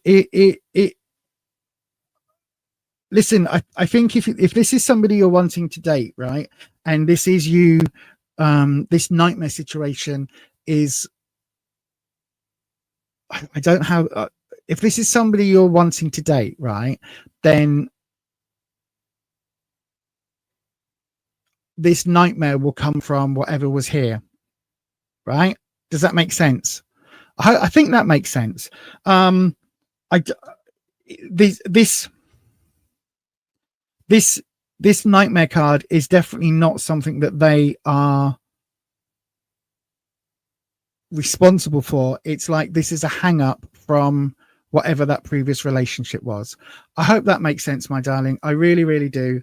Listen, I think if this is somebody you're wanting to date, right, and this is you, this nightmare situation is, I don't have, if this is somebody you're wanting to date, right, then this nightmare will come from whatever was here, right? Does that make sense? I think that makes sense. This nightmare card is definitely not something that they are responsible for. It's like this is a hang up from whatever that previous relationship was. I hope that makes sense, my darling. I really, really do.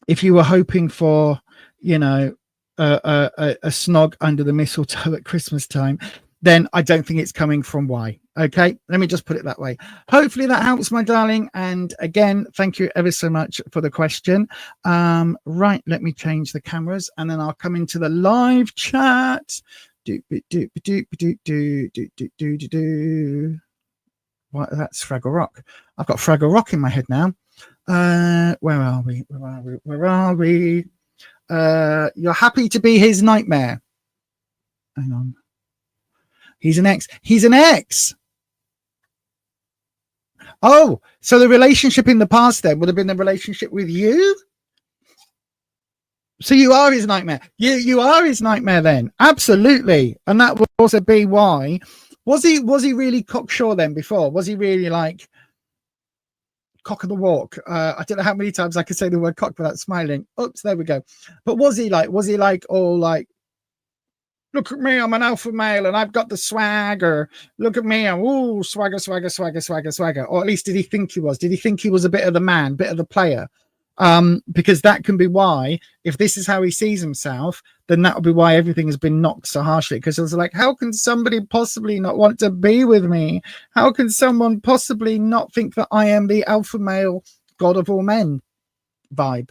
If you were hoping for, you know, a snog under the mistletoe at Christmas time, then I don't think it's coming from Y. Okay, let me just put it that way. Hopefully that helps, my darling. And again, thank you ever so much for the question. Right, let me change the cameras and then I'll come into the live chat. What? That's Fraggle Rock. I've got Fraggle Rock in my head now. Where are we? You're happy to be his nightmare. Hang on. He's an ex. Oh, so the relationship in the past then would have been the relationship with you? So you are his nightmare. You are his nightmare then. Absolutely. And that would also be why. Was he really cocksure then before? Was he really like cock of the walk? I don't know how many times I could say the word cock without smiling. Oops, there we go. But was he like all like, look at me, I'm an alpha male and I've got the swagger. Look at me, I'm swagger. Or at least did he think he was? Did he think he was a bit of the man, bit of the player? Because that can be why, if this is how he sees himself, then that would be why everything has been knocked so harshly. Because it's like, how can somebody possibly not want to be with me? How can someone possibly not think that I am the alpha male god of all men vibe?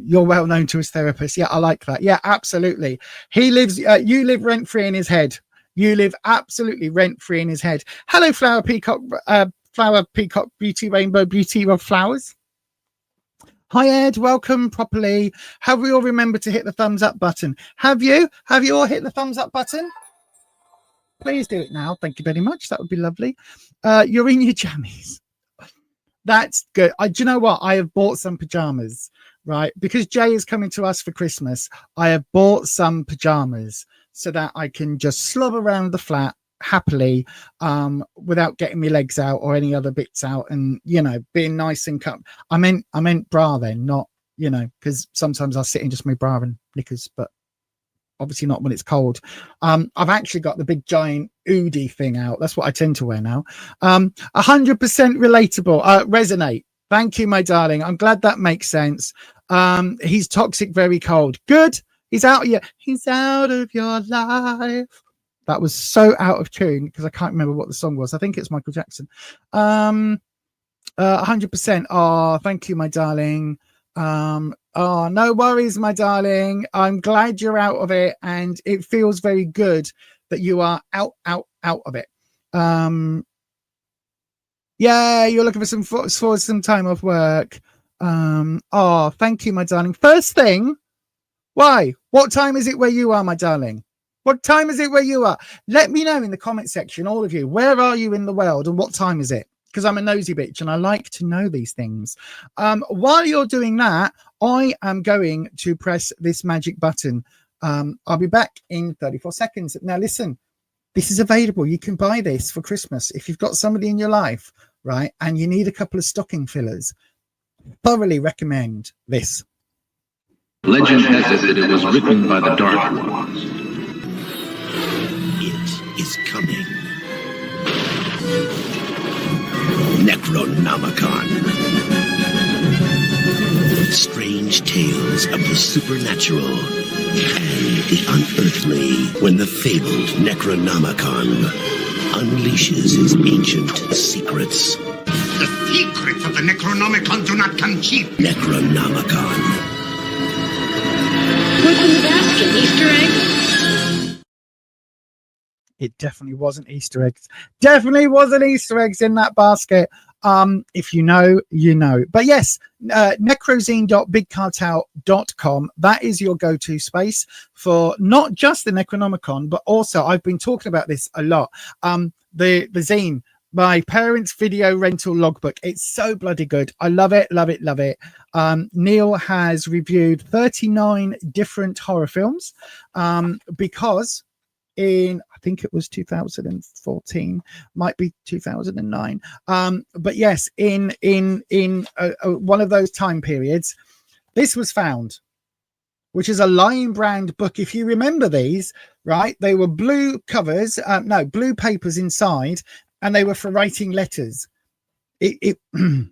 You're well known to his therapist. Yeah, I like that. Yeah, absolutely. He lives, you live rent free in his head. You live absolutely rent free in his head. Hello, Flower Peacock, Beauty, Rainbow Beauty of Flowers. Hi, Ed. Welcome properly. Have we all remembered to hit the thumbs up button? Have you all hit the thumbs up button? Please do it now. Thank you very much. That would be lovely. You're in your jammies. That's good. Do you know what? I have bought some pajamas, right? Because Jay is coming to us for Christmas. I have bought some pajamas so that I can just slob around the flat happily, without getting my legs out or any other bits out, and being nice and I meant bra then, not because sometimes I sit in just my bra and knickers, but obviously not when it's cold. I've actually got the big giant Oodie thing out. That's what I tend to wear now. 100% relatable. Resonate. Thank you, my darling. I'm glad that makes sense. He's toxic, very cold. Good. He's out of your life. That was so out of tune because I can't remember what the song was. I think it's Michael Jackson. 100%. Oh, thank you, my darling. Oh, no worries, my darling. I'm glad you're out of it, and it feels very good that you are out of it. Yeah, you're looking for some time off work. Oh, thank you, my darling. First thing, why? What time is it where you are, my darling? What time is it where you are? Let me know in the comment section, all of you. Where are you in the world, and what time is it? Because I'm a nosy bitch and I like to know these things. While you're doing that, I am going to press this magic button. I'll be back in 34 seconds. Now, listen, this is available. You can buy this for Christmas. If you've got somebody in your life, right, and you need a couple of stocking fillers, thoroughly recommend this. Legend has it that it was written by the Dark Ones. It is coming. Necronomicon. Strange tales of the supernatural and the unearthly, when the fabled Necronomicon unleashes his ancient secrets. The secrets of the Necronomicon do not come cheap. Necronomicon. What's in the basket? Easter eggs? It definitely wasn't Easter eggs. Definitely wasn't Easter eggs in that basket. If you know, you know. But yes, necrozine.bigcartel.com. That is your go-to space for not just the Necronomicon, but also, I've been talking about this a lot, the zine, my parents' video rental logbook. It's so bloody good. I love it, love it, love it. Neil has reviewed 39 different horror films because in, I think it was 2014, might be 2009. But yes, in one of those time periods, this was found, which is a Lion Brand book. If you remember these, right, they were blue covers, blue papers inside, and they were for writing letters. If you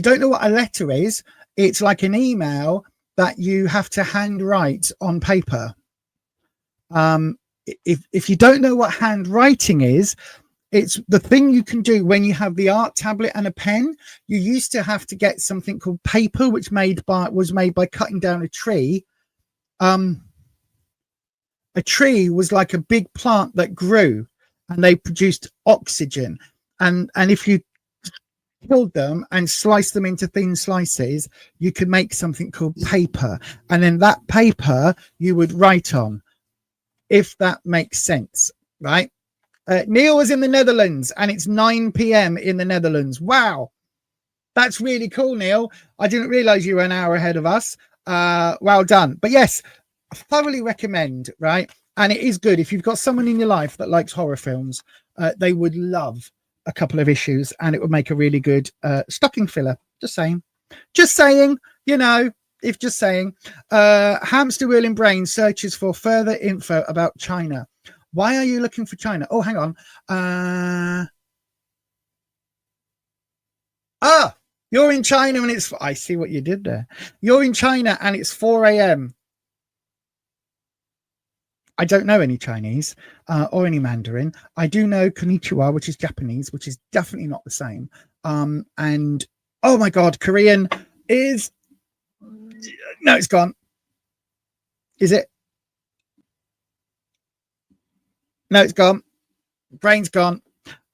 don't know what a letter is, it's like an email that you have to handwrite on paper. If you don't know what handwriting is, it's the thing you can do when you have the art tablet and a pen. You used to have to get something called paper, which was made by cutting down a tree. A tree was like a big plant that grew, and they produced oxygen. And if you killed them and sliced them into thin slices, you could make something called paper. And then that paper you would write on, if that makes sense, right? Neil was in the Netherlands, and it's 9 p.m. in the Netherlands. Wow. That's really cool, Neil. I didn't realize you were an hour ahead of us. Well done. But yes, I thoroughly recommend, right? And it is good. If you've got someone in your life that likes horror films, they would love a couple of issues, and it would make a really good stocking filler. Just saying, you know, if just saying. Hamster Wheel in Brain searches for further info about China. Why are you looking for China? Oh, hang on. You're in China and it's, I see what you did there. You're in China and it's 4 a.m. I don't know any Chinese or any Mandarin. I do know Konnichiwa, which is Japanese, which is definitely not the same. And oh my God, Korean is, no, it's gone. Is it? No, it's gone. Brain's gone.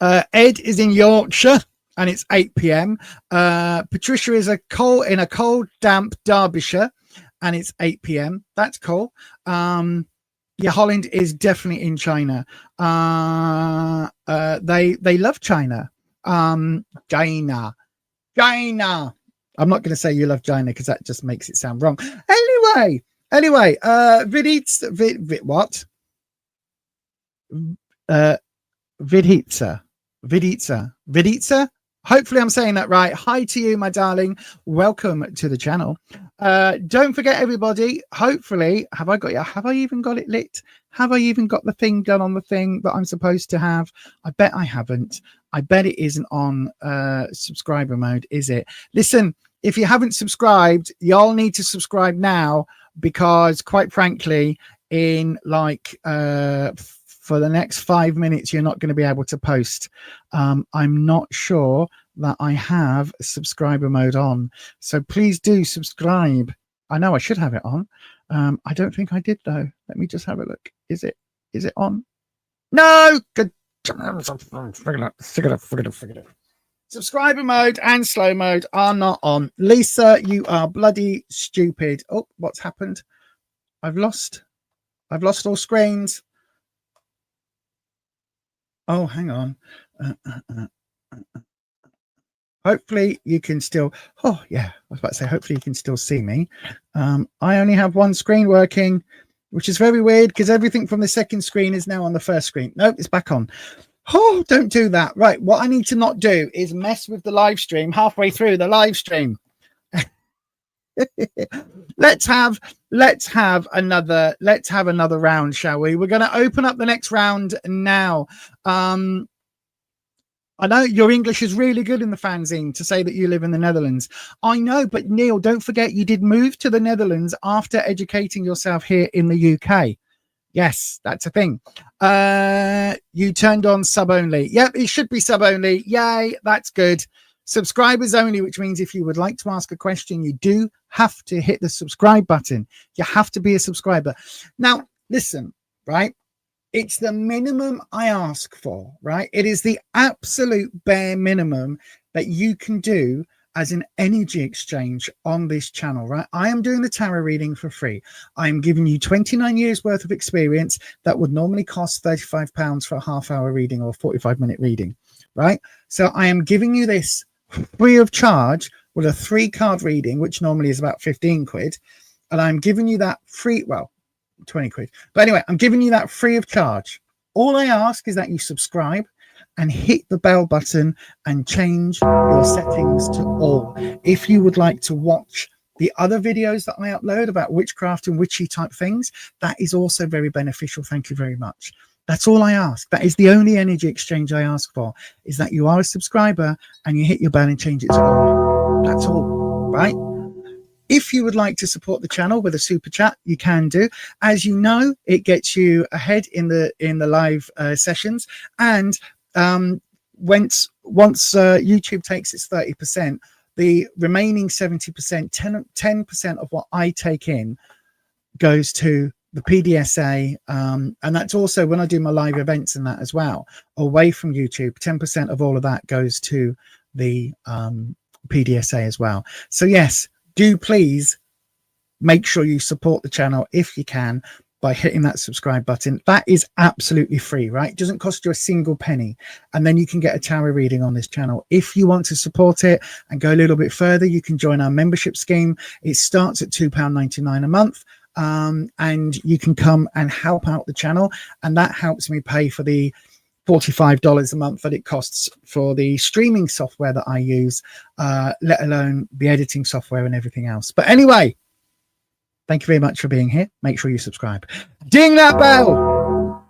Ed is in Yorkshire and it's 8 p.m. Patricia is in a cold, damp Derbyshire and it's 8 p.m. That's cool. Yeah, Holland is definitely in China. They love China. China. I'm not going to say you love China because that just makes it sound wrong. Anyway, what? Viditsa. Hopefully I'm saying that right. Hi to you, my darling. Welcome to the channel. Don't forget, everybody, hopefully, have I even got it lit? Have I even got the thing done on the thing that I'm supposed to have? I bet I haven't. I bet it isn't on subscriber mode, is it? Listen, if you haven't subscribed, y'all need to subscribe now, because quite frankly, in like for the next 5 minutes, you're not going to be able to post. I'm not sure that I have subscriber mode on, so please do subscribe. I know I should have it on. I don't think I did though. Let me just have a look. Is it on? No. Good. Figure it out. Subscriber mode and slow mode are not on. Lisa, you are bloody stupid. Oh, what's happened? I've lost all screens. Oh, hang on. Hopefully you can still. Oh, yeah. I was about to say, hopefully you can still see me. I only have one screen working, which is very weird because everything from the second screen is now on the first screen. Nope, it's back on. Oh, don't do that. Right. What I need to not do is mess with the live stream halfway through the live stream. let's have another round, shall we? We're going to open up the next round now. I know your English is really good in the fanzine to say that you live in the Netherlands. I know, but Neil, don't forget you did move to the Netherlands after educating yourself here in the UK. Yes, that's a thing. You turned on sub only. Yep, it should be sub only. Yay, that's good. Subscribers only, which means if you would like to ask a question, you do have to hit the subscribe button. You have to be a subscriber. Now, listen, right? It's the minimum I ask for, right? It is the absolute bare minimum that you can do as an energy exchange on this channel, right? I am doing the tarot reading for free. I am giving you 29 years worth of experience that would normally cost £35 for a half-hour reading or 45-minute reading, right? So I am giving you this free of charge with a 3-card reading, which normally is about 15 quid. And I'm giving you that free, well, 20 quid. But anyway, I'm giving you that free of charge. All I ask is that you subscribe and hit the bell button and change your settings to all. If you would like to watch the other videos that I upload about witchcraft and witchy type things, that is also very beneficial. Thank you very much. That's all I ask. That is the only energy exchange I ask for, is that you are a subscriber and you hit your bell and change it to all. That's all, right? If you would like to support the channel with a super chat, you can do. As you know, it gets you ahead in the live sessions. And once YouTube takes its 30%, the remaining 70%, 10% of what I take in goes to the PDSA, and that's also when I do my live events and that as well, away from YouTube. 10% of all of that goes to the PDSA as well. So yes, do please make sure you support the channel if you can by hitting that subscribe button. That is absolutely free, right? It doesn't cost you a single penny. And then you can get a tarot reading on this channel. If you want to support it and go a little bit further, you can join our membership scheme. It starts at £2.99 a month. And you can come and help out the channel. And that helps me pay for the $45 a month that it costs for the streaming software that I use, let alone the editing software and everything else. But anyway, thank you very much for being here. Make sure you subscribe. Ding that bell.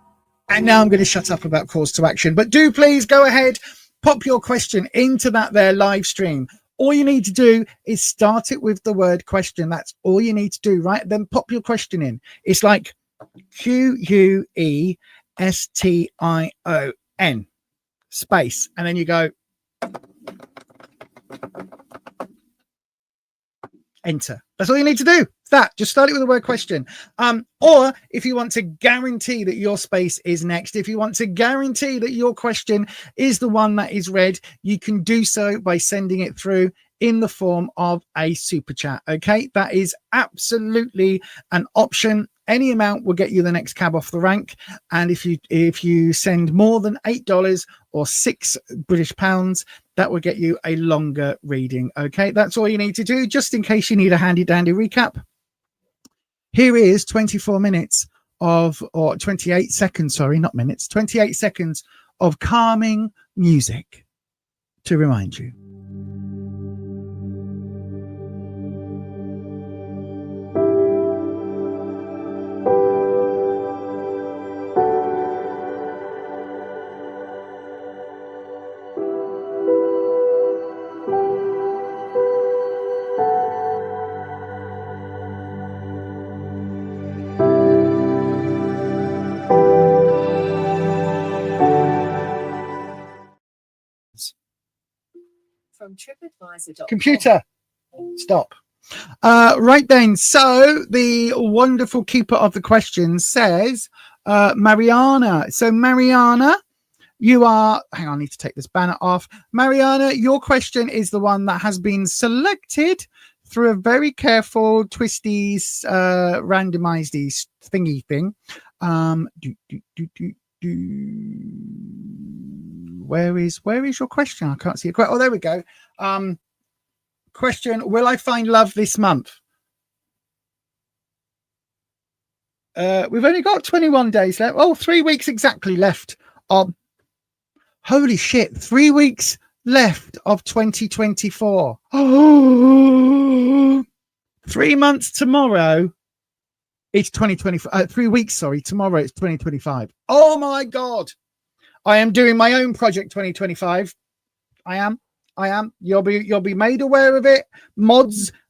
And now I'm going to shut up about calls to action. But do please go ahead, pop your question into that there live stream. All you need to do is start it with the word question. That's all you need to do, right? Then pop your question in. It's like QUESTION space. And then you go enter. That's all you need to do. That just start it with the word question. Or if you want to guarantee that your space is next, if you want to guarantee that your question is the one that is read, you can do so by sending it through in the form of a super chat. Okay, that is absolutely an option. Any amount will get you the next cab off the rank. And if you send more than $8 or £6 that will get you a longer reading. Okay, that's all you need to do, just in case you need a handy dandy recap. Here is 24 minutes of, or 28 seconds, sorry, not minutes, 28 seconds of calming music to remind you. From TripAdvisor.com. Computer, stop. Right then, so the wonderful keeper of the questions says, Mariana. So Mariana, you are, hang on, I need to take this banner off. Mariana, your question is the one that has been selected through a very careful, twisty, randomized thingy thing. Where is your question? I can't see it. Oh, there we go. Question: will I find love this month? We've only got 21 days left. Oh, 3 weeks exactly left. Holy shit, 3 weeks left of 2024. Oh, 3 months tomorrow. It's 2025. 3 weeks, sorry. Tomorrow it's 2025. Oh my God. I am doing my own project 2025. I am. You'll be made aware of it. Members,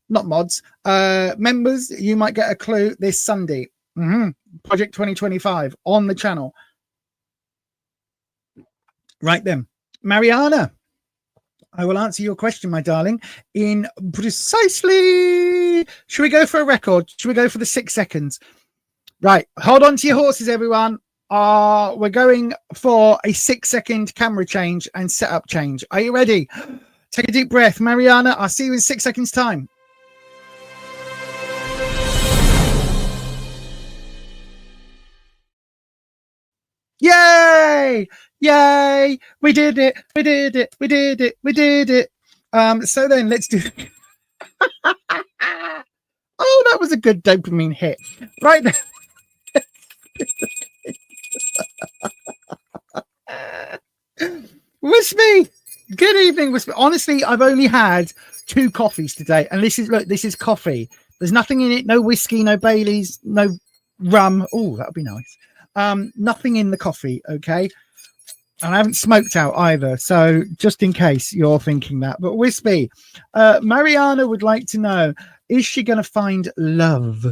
you might get a clue this Sunday. Project 2025 on the channel. Right then, Mariana, I will answer your question, my darling, in precisely. Should we go for a record? Should we go for the 6 seconds? Right. Hold on to your horses, everyone. We're going for a 6-second camera change and setup change. Are you ready? Take a deep breath. Mariana, I'll see you in 6 seconds time. Yay! Yay! We did it. We did it. We did it. We did it. So then let's do. Oh, that was a good dopamine hit. Right then. Wispy, good evening, Wispy. Honestly, I've only had 2 coffees today, and this is coffee. There's nothing in it, no whiskey, no Baileys, no rum. Oh, that would be nice. Nothing in the coffee, okay? And I haven't smoked out either, so just in case you're thinking that. But Wispy, Mariana would like to know: is she going to find love,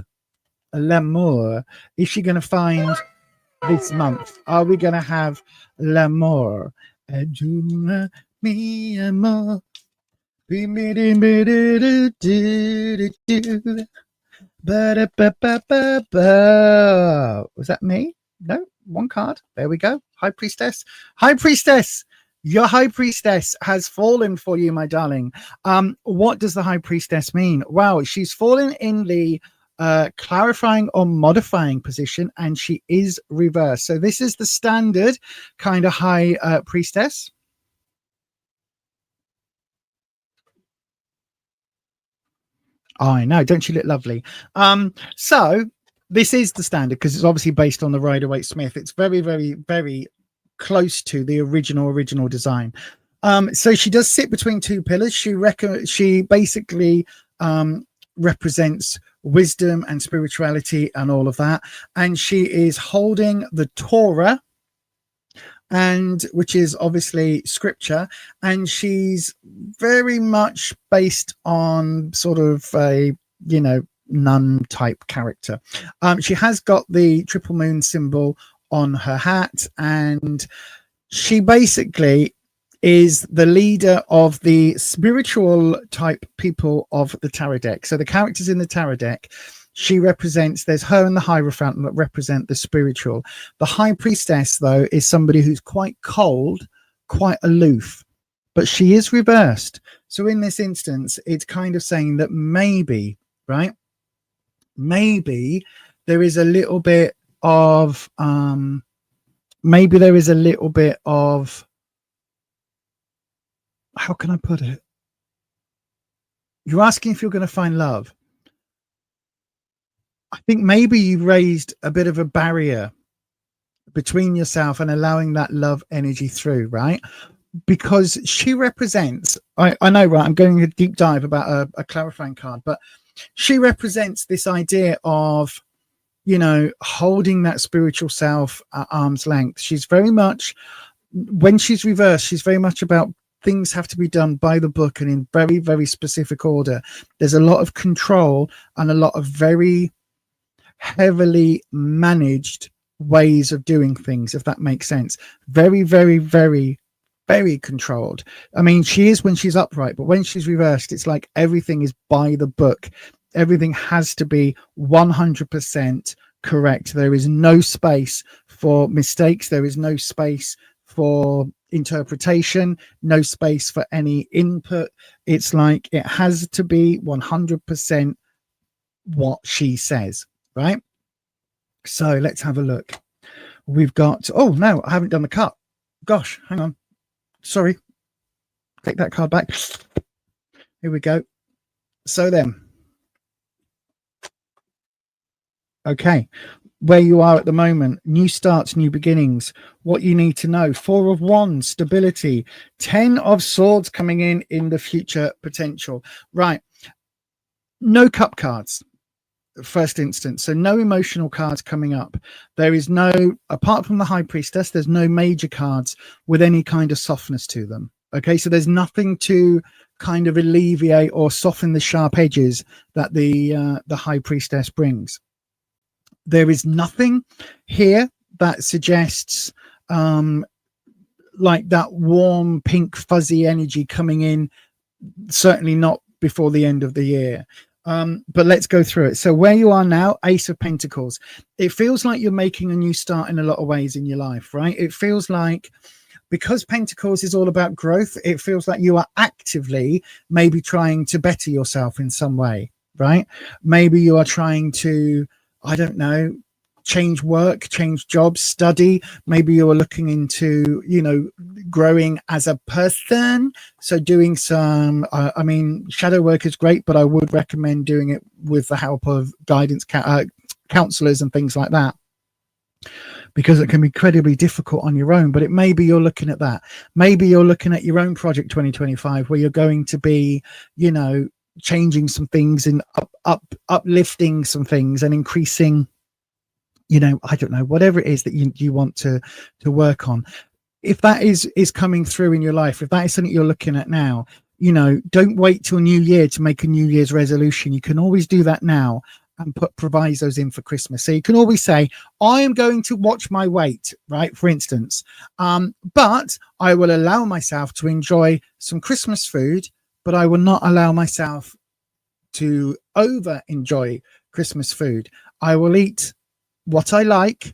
l'amour? Is she going to find this month? Are we going to have l'amour? Mi amor. Was that me? No, one card. There we go. High Priestess. High Priestess. Your High Priestess has fallen for you, my darling. What does the High Priestess mean? Well, she's fallen in the clarifying or modifying position, and she is reversed. So this is the standard kind of High Priestess. Oh, I know. Don't she look lovely? So this is the standard because it's obviously based on the Rider-Waite-Smith. It's very, very, very close to the original design. So she does sit between 2 pillars. She basically represents wisdom and spirituality and all of that. And she is holding the Torah, and which is obviously scripture, and she's very much based on sort of a nun type character. She has got the triple moon symbol on her hat, and she basically is the leader of the spiritual type people of the tarot deck. So the characters in the tarot deck, she represents, there's her and the Hierophant that represent the spiritual. The High Priestess, though, is somebody who's quite cold, quite aloof, but she is reversed. So in this instance, it's kind of saying that maybe, right? Maybe there is a little bit of, how can I put it? You're asking if you're going to find love. I think maybe you raised a bit of a barrier between yourself and allowing that love energy through, right? Because she represents, I know, right, I'm going a deep dive about a clarifying card, but she represents this idea of, you know, holding that spiritual self at arm's length. She's very much, when she's reversed, she's very much about things have to be done by the book and in very, very specific order. There's a lot of control and a lot of very heavily managed ways of doing things, if that makes sense. Very, very, very, very controlled. I mean, she is when she's upright, but when she's reversed, it's like everything is by the book. Everything has to be 100% correct. There is no space for mistakes. There is no space for interpretation, no space for any input. It's like it has to be 100% what she says, right? So let's have a look. We've got, oh no, I haven't done the cut. Gosh, hang on. Sorry. Take that card back. Here we go. So then, okay, where you are at the moment, new starts, new beginnings, what you need to know. 4 of Wands, stability, 10 of Swords coming in the future potential. Right. No cup cards, first instance. So no emotional cards coming up. There is no, apart from the High Priestess, there's no major cards with any kind of softness to them. Okay, so there's nothing to kind of alleviate or soften the sharp edges that the High Priestess brings. There is nothing here that suggests like that warm, pink, fuzzy energy coming in, certainly not before the end of the year. But let's go through it. So where you are now, Ace of Pentacles, it feels like you're making a new start in a lot of ways in your life, right? It feels like, because Pentacles is all about growth, it feels like you are actively maybe trying to better yourself in some way, right? Maybe you are trying to, I don't know, change work, change jobs, study. Maybe you are looking into, you know, growing as a person. So doing some, I mean, shadow work is great, but I would recommend doing it with the help of guidance counselors and things like that, because it can be incredibly difficult on your own. But it maybe you're looking at that. Maybe you're looking at your own project 2025, where you're going to be, you know, changing some things and uplifting some things and increasing, you know, I don't know, whatever it is that you want to work on. If that is coming through in your life, if that is something you're looking at now, you know, don't wait till New Year to make a New Year's resolution. You can always do that now and put provisos in for Christmas. So you can always say, I am going to watch my weight, right? For instance, but I will allow myself to enjoy some Christmas food, but I will not allow myself to over enjoy Christmas food. I will eat what I like,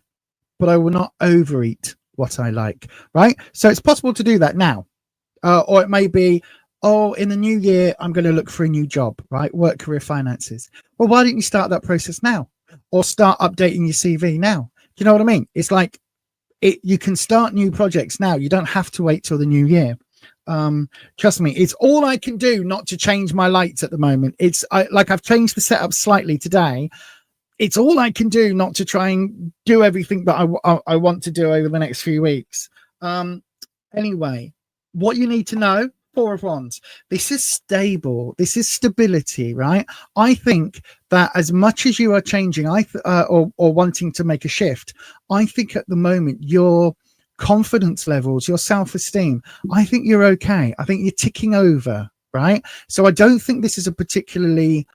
but I will not overeat what I like, right? So it's possible to do that now. Or it may be, oh, in the new year, I'm going to look for a new job, right? Work, career, finances. Well, why don't you start that process now? Or start updating your CV now? Do you know what I mean? It's like you can start new projects now. You don't have to wait till the new year. Trust me, it's all I can do not to change my lights at the moment. I've changed the setup slightly today. It's all I can do not to try and do everything that I want to do over the next few weeks. Anyway, what you need to know, 4 of Wands, this is stable. This is stability, right? I think that as much as you are changing, or wanting to make a shift, I think at the moment your confidence levels, your self-esteem, I think you're okay. I think you're ticking over, right? So I don't think this is a particularly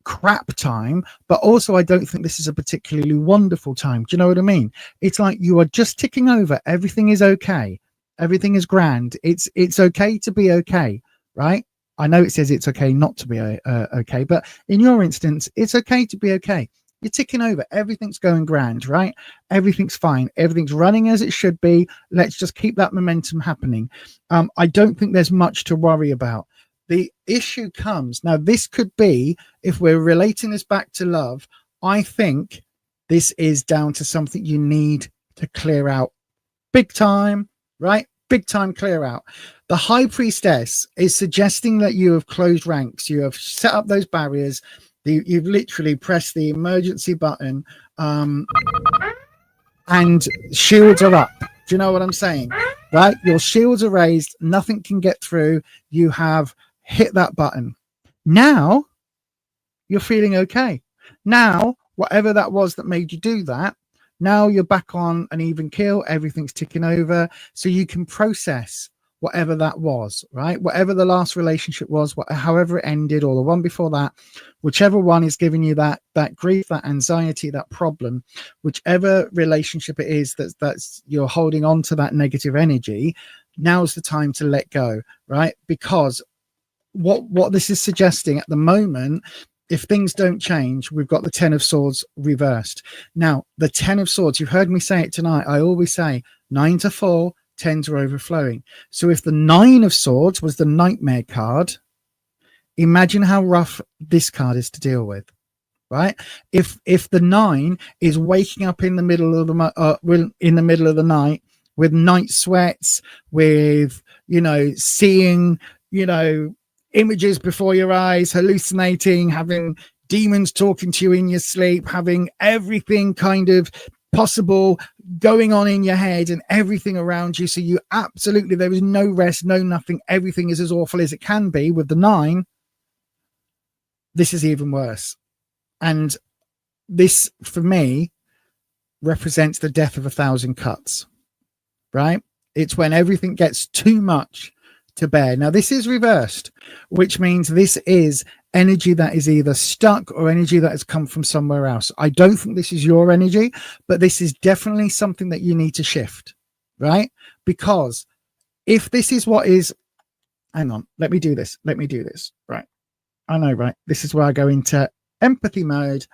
crap time, but also I don't think this is a particularly wonderful time. Do you know what I mean? It's like you are just ticking over. Everything is okay. Everything is grand. It's okay to be okay, right? I know it says it's okay not to be okay, but in your instance, it's okay to be okay. You're ticking over. Everything's going grand, right? Everything's fine. Everything's running as it should be. Let's just keep that momentum happening. I don't think there's much to worry about. The issue comes now. This could be, if we're relating this back to love, I think this is down to something you need to clear out big time, right? Big time clear out. The High Priestess is suggesting that you have closed ranks. You have set up those barriers. You've literally pressed the emergency button. and shields are up. Do you know what I'm saying? Right? Your shields are raised. Nothing can get through. You have hit that button. Now you're feeling okay. Now, whatever that was that made you do that, now you're back on an even keel. Everything's ticking over. So you can process whatever that was, right? Whatever the last relationship was, however it ended, or the one before that, whichever one is giving you that grief, that anxiety, that problem, whichever relationship it is that's you're holding on to that negative energy, now's the time to let go, right? Because what this is suggesting at the moment, if things don't change, we've got the 10 of Swords reversed. Now, the 10 of Swords, you've heard me say it tonight. I always say 9 to 4, 10s are overflowing. So if the 9 of Swords was the nightmare card, imagine how rough this card is to deal with, right? If the 9 is waking up in the middle of the night with night sweats, with, you know, seeing, you know, images before your eyes, hallucinating, having demons talking to you in your sleep, having everything kind of possible going on in your head and everything around you, so you absolutely, there is no rest, no nothing, everything is as awful as it can be. With the 9, this is even worse, and this for me represents the death of 1,000 cuts, right? It's when everything gets too much to bear. Now this is reversed, which means this is energy that is either stuck or energy that has come from somewhere else. I don't think this is your energy, but this is definitely something that you need to shift, right? Because if this is what is, hang on, let me do this, right? I know, right? This is where I go into empathy mode.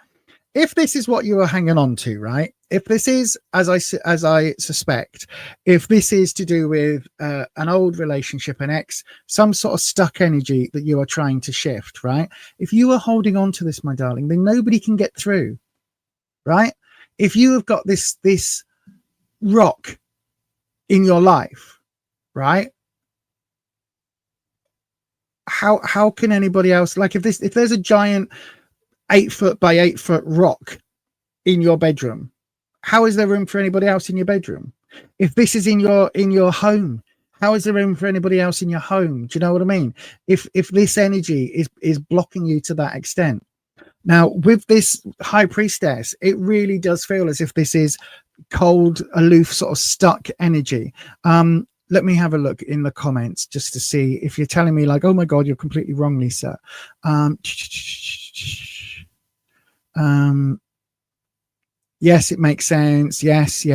If this is what you are hanging on to, right? If this is, as I suspect, if this is to do with an old relationship, an ex, some sort of stuck energy that you are trying to shift, right? If you are holding on to this, my darling, then nobody can get through, right? If you have got this rock in your life, right? How can anybody else, like if there's a giant 8 foot by 8 foot rock in your bedroom, how is there room for anybody else in your bedroom? If this is in your home, how is there room for anybody else in your home? Do you know what I mean? If this energy is blocking you to that extent. Now with this High Priestess, it really does feel as if this is cold, aloof, sort of stuck energy. Let me have a look in the comments just to see if you're telling me like, oh my God, you're completely wrong, Lisa. Yes, it makes sense. Yes,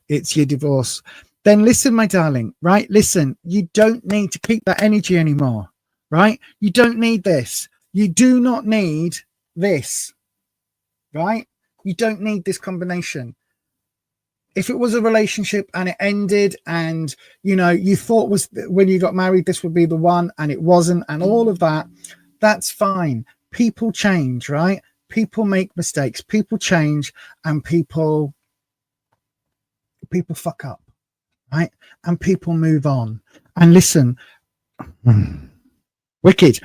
it's your divorce. Then listen, my darling, right? Listen, you don't need to keep that energy anymore, right? You don't need this. You do not need this, right? You don't need this combination. If it was a relationship and it ended and, you know, you thought was when you got married, this would be the one and it wasn't, and all of that, that's fine. People change, right? People make mistakes, people change, and people fuck up, right? And people move on. And listen, wicked,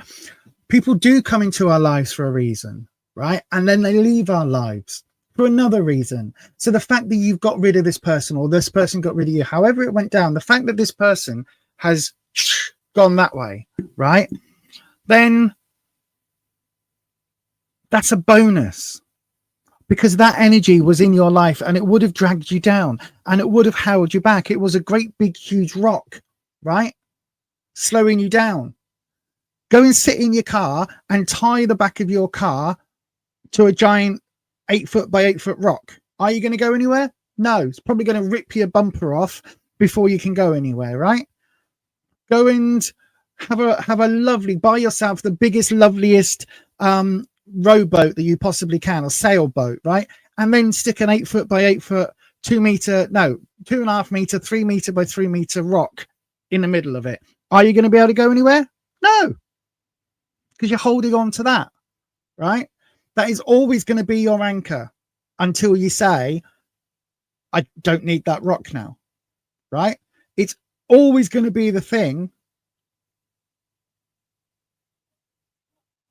people do come into our lives for a reason, right? And then they leave our lives for another reason. So the fact that you've got rid of this person, or this person got rid of you, however it went down, the fact that this person has gone that way, right? Then that's a bonus, because that energy was in your life and it would have dragged you down and it would have held you back. It was a great big huge rock, right? Slowing you down. Go and sit in your car and tie the back of your car to a giant 8 foot by 8 foot rock. Are you going to go anywhere? No, it's probably going to rip your bumper off before you can go anywhere, right? Go and have a lovely, buy yourself the biggest, loveliest rowboat that you possibly can, or sailboat, right? And then stick an 8 foot by 8 foot, 2.5 meter, 3 meter by 3 meter rock in the middle of it. Are you going to be able to go anywhere? No, because you're holding on to that, right? That is always going to be your anchor until you say, I don't need that rock now, right? It's always going to be the thing.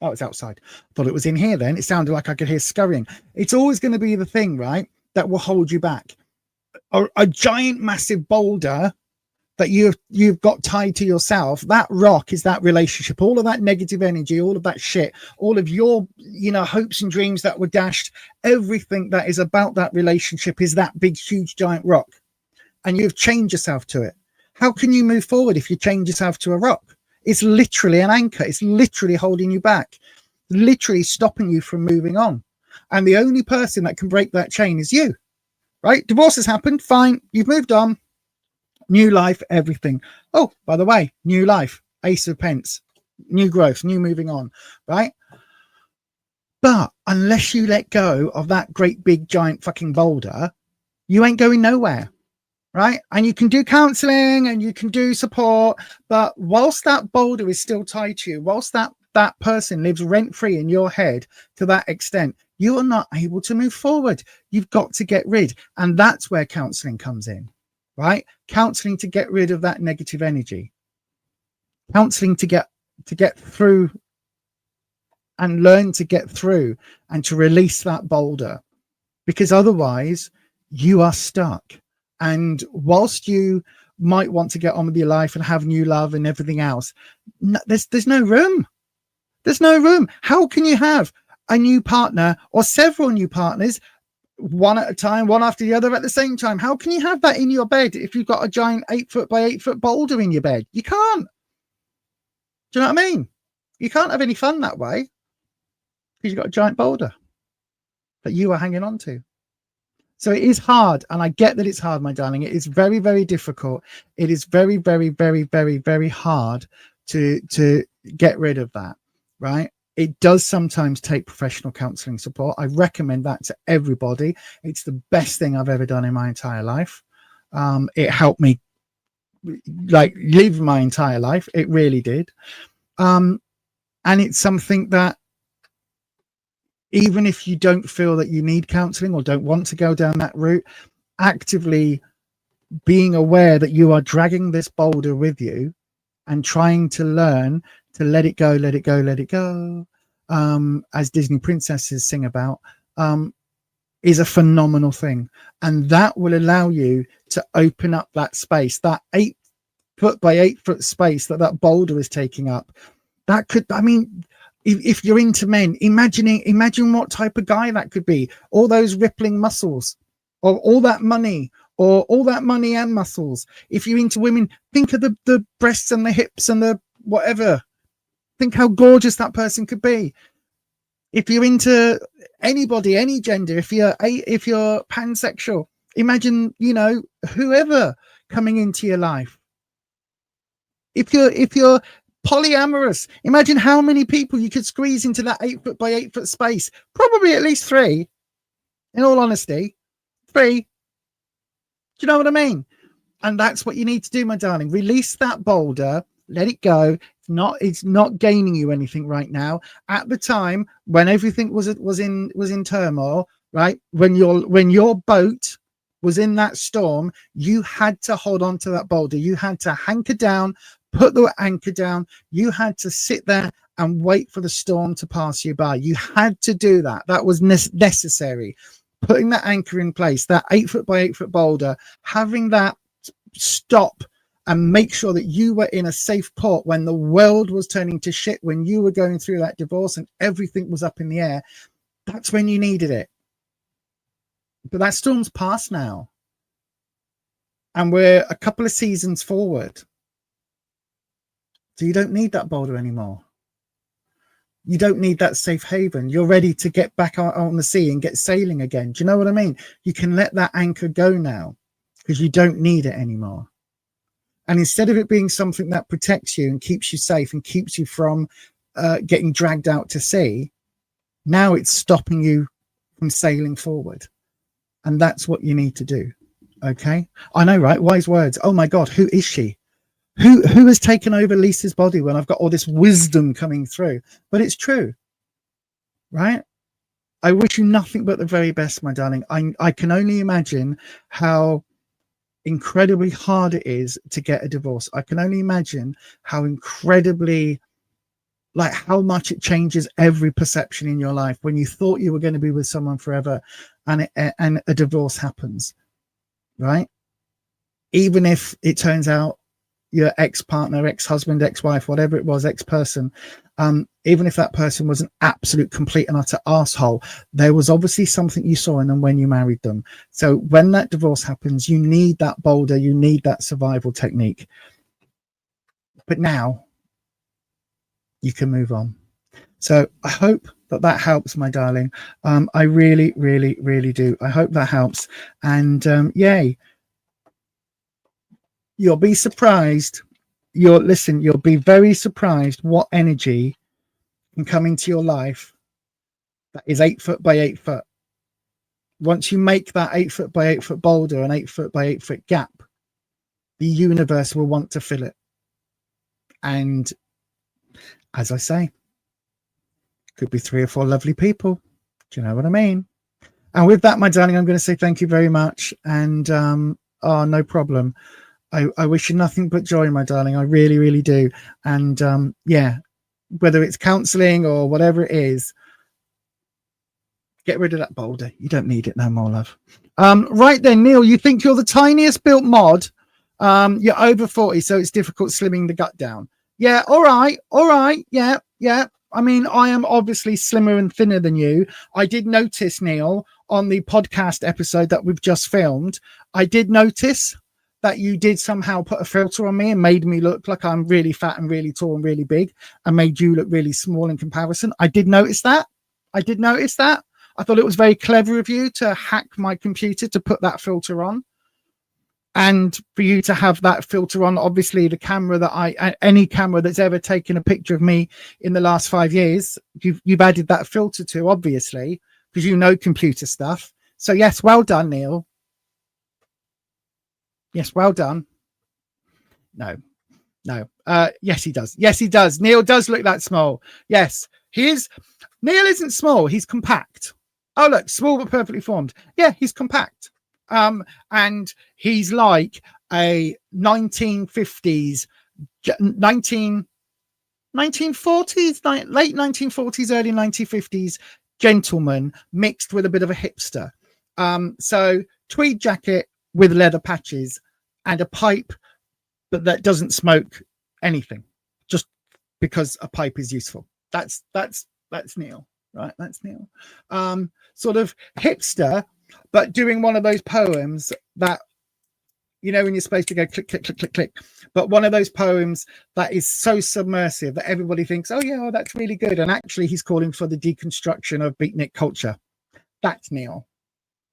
Oh, it's outside. Thought it was in here then. It sounded like I could hear scurrying. It's always going to be the thing, right, that will hold you back. a giant, massive boulder that you've got tied to yourself. That rock is that relationship, all of that negative energy, all of that shit, all of your, hopes and dreams that were dashed. Everything that is about that relationship is that big, huge, giant rock. And you've chained yourself to it. How can you move forward if you chain yourself to a rock? It's literally an anchor. It's literally holding you back, literally stopping you from moving on. And the only person that can break that chain is you, right? Divorce has happened. Fine. You've moved on. New life, everything. Oh, by the way, new life, Ace of Pence, new growth, new moving on, right? But unless you let go of that great big giant fucking boulder, you ain't going nowhere, right? And you can do counseling and you can do support, but whilst that boulder is still tied to you, whilst that person lives rent free in your head to that extent, you are not able to move forward. You've got to get rid. And that's where counseling comes in. Right? Counseling to get rid of that negative energy. Counseling to get through and learn to get through and to release that boulder. Because otherwise you are stuck. And whilst you might want to get on with your life and have new love and everything else, there's no room. There's no room. How can you have a new partner or several new partners, one at a time, one after the other at the same time? How can you have that in your bed if you've got a giant 8 foot by 8 foot boulder in your bed? You can't. Do you know what I mean? You can't have any fun that way because you've got a giant boulder that you are hanging on to. So it is hard. And I get that it's hard, my darling. It is very, very difficult. It is very, very, very, very, very hard to get rid of that, right? It does sometimes take professional counseling support. I recommend that to everybody. It's the best thing I've ever done in my entire life. It helped me live my entire life. It really did. And it's something that even if you don't feel that you need counseling or don't want to go down that route, actively being aware that you are dragging this boulder with you and trying to learn to let it go, let it go, let it go, as Disney princesses sing about, is a phenomenal thing. And that will allow you to open up that space, that 8 foot by 8 foot space that boulder is taking up. That could, I mean, if you're into men, imagine what type of guy that could be. All those rippling muscles, or all that money, or all that money and muscles. If you're into women, think of the breasts and the hips and the whatever. Think how gorgeous that person could be. If you're into anybody, any gender, if you're pansexual, imagine, whoever coming into your life. If you're polyamorous, imagine how many people you could squeeze into that 8 foot by 8 foot space. Probably at least 3, in all honesty. 3. Do you know what I mean? And that's what you need to do, my darling. Release that boulder, let it go. It's not gaining you anything right now. At the time when everything was in turmoil, right? When your boat was in that storm, you had to hold on to that boulder. You had to hanker down, put the anchor down. You had to sit there and wait for the storm to pass you by. You had to do that. That was necessary. Putting that anchor in place, that 8 foot by 8 foot boulder, having that stop and make sure that you were in a safe port when the world was turning to shit, when you were going through that divorce and everything was up in the air. That's when you needed it. But that storm's past now. And we're a couple of seasons forward. So you don't need that boulder anymore. You don't need that safe haven. You're ready to get back out on the sea and get sailing again. Do you know what I mean? You can let that anchor go now because you don't need it anymore. And instead of it being something that protects you and keeps you safe and keeps you from getting dragged out to sea, now it's stopping you from sailing forward. And that's what you need to do. Okay? I know, right? Wise words. Oh my God, who is she? Who has taken over Lisa's body when I've got all this wisdom coming through? But it's true, right? I wish you nothing but the very best, my darling. I can only imagine how incredibly hard it is to get a divorce. I can only imagine how incredibly, how much it changes every perception in your life when you thought you were going to be with someone forever and a divorce happens. right? Even if it turns out your ex-partner, ex-husband, ex-wife, whatever it was, ex-person, even if that person was an absolute complete and utter asshole, there was obviously something you saw in them when you married them. So when that divorce happens, you need that boulder, you need that survival technique. But now you can move on. So I hope that helps, my darling. I really, really, really do. I hope that helps. And yay. You'll be surprised. You'll be very surprised what energy can come into your life that is 8 foot by 8 foot. Once you make that 8 foot by 8 foot boulder, an 8 foot by 8 foot gap, the universe will want to fill it. And as I say, could be 3 or 4 lovely people. Do you know what I mean? And with that, my darling, I'm going to say thank you very much. And no problem. I wish you nothing but joy, my darling. I really, really do. And yeah, whether it's counseling or whatever it is, get rid of that boulder. You don't need it no more, love. Right then, Neil, you think you're the tiniest built mod. You're over 40, so it's difficult slimming the gut down. Yeah, all right. Yeah. I mean, I am obviously slimmer and thinner than you. I did notice, Neil, on the podcast episode that we've just filmed, I did notice that you did somehow put a filter on me and made me look like I'm really fat and really tall and really big and made you look really small in comparison. I did notice that. I thought it was very clever of you to hack my computer to put that filter on. And for you to have that filter on, obviously the camera that any camera that's ever taken a picture of me in the last 5 years, you've added that filter to, obviously, because you know computer stuff. So yes, well done, Neil. Yes, well done. No. Yes, he does. Neil does look that small. Yes, Neil isn't small. He's compact. Oh, look, small but perfectly formed. Yeah, he's compact. And he's like a 1950s, 1940s, late 1940s, early 1950s gentleman mixed with a bit of a hipster. So tweed jacket with leather patches and a pipe, but that doesn't smoke anything, just because a pipe is useful. That's Neil, right? That's Neil. Sort of hipster, but doing one of those poems that, you know, when you're supposed to go click, click, click, click, click, but one of those poems that is so submersive that everybody thinks, oh yeah, that's really good. And actually he's calling for the deconstruction of beatnik culture. That's Neil,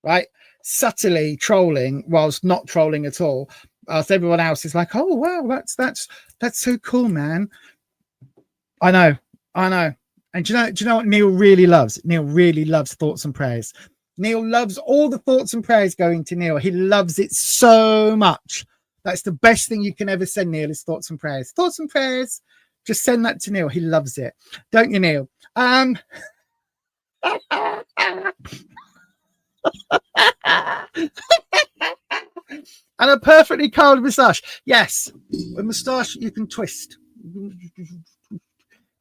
right? Subtly trolling whilst not trolling at all. Whilst everyone else is like, oh wow, that's so cool, man. I know. And do you know what Neil really loves? Neil really loves thoughts and prayers. Neil loves all the thoughts and prayers going to Neil. He loves it so much. That's the best thing you can ever send Neil is thoughts and prayers. Thoughts and prayers. Just send that to Neil. He loves it. Don't you, Neil? And a perfectly curled moustache. Yes. A moustache you can twist.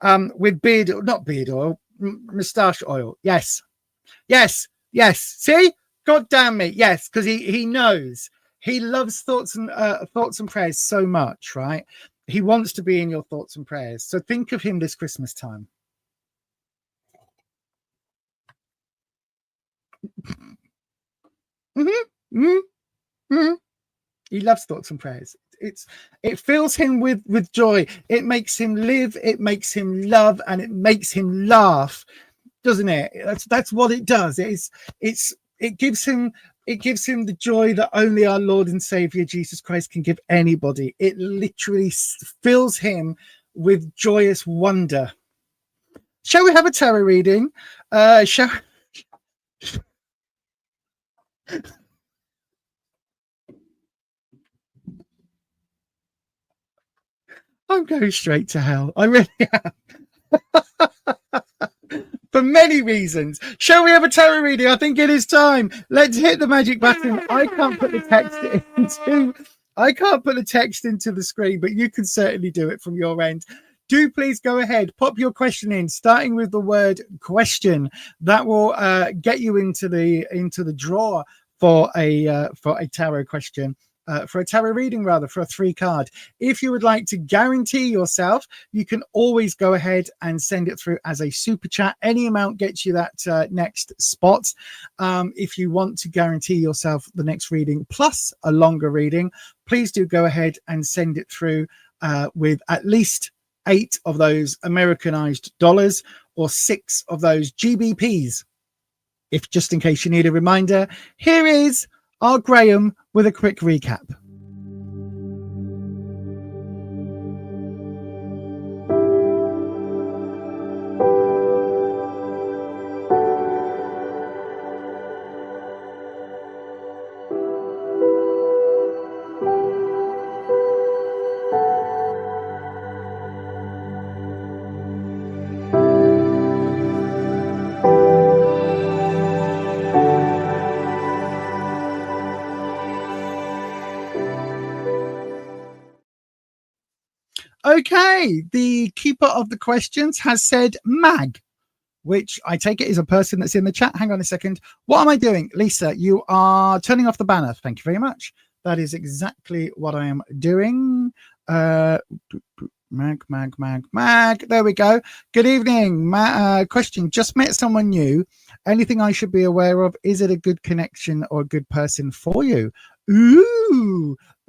With not beard oil, moustache oil. Yes. See, God damn me. Yes, because he knows he loves thoughts and prayers so much, right? He wants to be in your thoughts and prayers. So think of him this Christmas time. He loves thoughts and prayers. It fills him with joy. It makes him live. It makes him love, and it makes him laugh, doesn't it? That's what it does. It gives him the joy that only our Lord and Savior Jesus Christ can give anybody. It literally fills him with joyous wonder. Shall we have a tarot reading? I'm going straight to hell. I really am. For many reasons. Shall we have a tarot reading? I think it is time. Let's hit the magic button. I can't put the text into the screen, but you can certainly do it from your end. Do please go ahead, pop your question in, starting with the word question. That will get you into the draw for a tarot question. For a tarot reading, rather, for a 3-card. If you would like to guarantee yourself, you can always go ahead and send it through as a super chat. Any amount gets you that next spot. If you want to guarantee yourself the next reading plus a longer reading, please do go ahead and send it through with at least 8 of those Americanized dollars or 6 of those GBPs. If just in case you need a reminder, here is our Graham with a quick recap. Okay, the keeper of the questions has said Mag, which I take it is a person that's in the chat. Hang on a second. What am I doing? Lisa, you are turning off the banner. Thank you very much. That is exactly what I am doing. Mag. There we go. Good evening. Question, just met someone new. Anything I should be aware of? Is it a good connection or a good person for you?